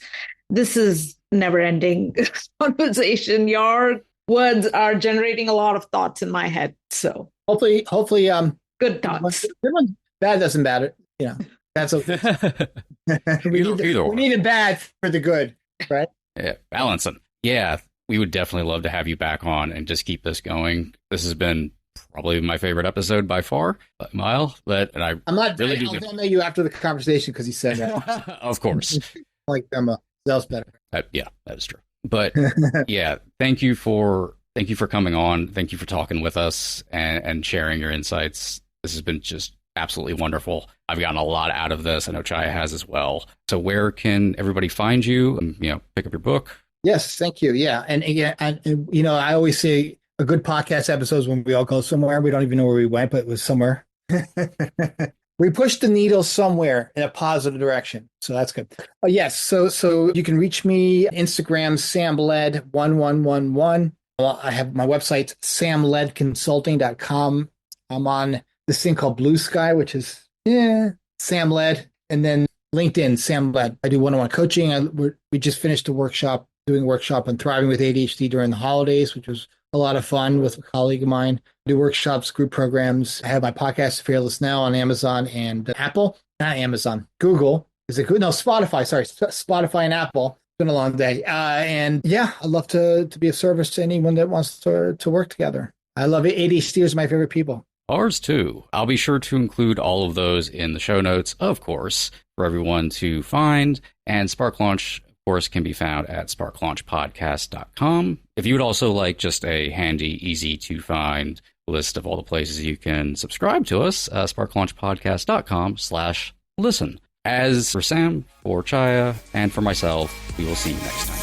this is never-ending conversation. Your words are generating a lot of thoughts in my head. So hopefully, good thoughts. Bad doesn't matter. You know, That's okay. we either need the bad for the good, right? Yeah, balancing. Yeah, we would definitely love to have you back on and just keep this going. This has been probably my favorite episode by far, by a mile. And I'm not really. I'll demo you after the conversation because he said that. Of course, like demo. That was better. Yeah, that is true. But yeah, thank you for coming on. Thank you for talking with us and sharing your insights. This has been just absolutely wonderful. I've gotten a lot out of this. I know Chaya has as well. So where can everybody find you? Pick up your book. Yes, thank you. Yeah, and I always say a good podcast episode is when we all go somewhere. We don't even know where we went, but it was somewhere. We pushed the needle somewhere in a positive direction. So that's good. Yes. So you can reach me Instagram, samled1111. I have my website, samledconsulting.com. I'm on this thing called Blue Sky, which is Sam Led. And then LinkedIn, Sam Led. I do one-on-one coaching. We just finished doing a workshop on thriving with ADHD during the holidays, which was a lot of fun with a colleague of mine. I do workshops, group programs. I have my podcast, Fearless Now, on Amazon and Apple. Not Amazon, Google. Is it good? No, Spotify. Sorry, Spotify and Apple. It's been a long day. And yeah, I'd love to be of service to anyone that wants to work together. I love it. ADHD is my favorite people. Ours too. I'll be sure to include all of those in the show notes, of course, for everyone to find. And Spark Launch, of course, can be found at sparklaunchpodcast.com. If you would also like just a handy, easy to find list of all the places you can subscribe to us, sparklaunchpodcast.com/listen. As for Sam, for Chaya, and for myself, we will see you next time.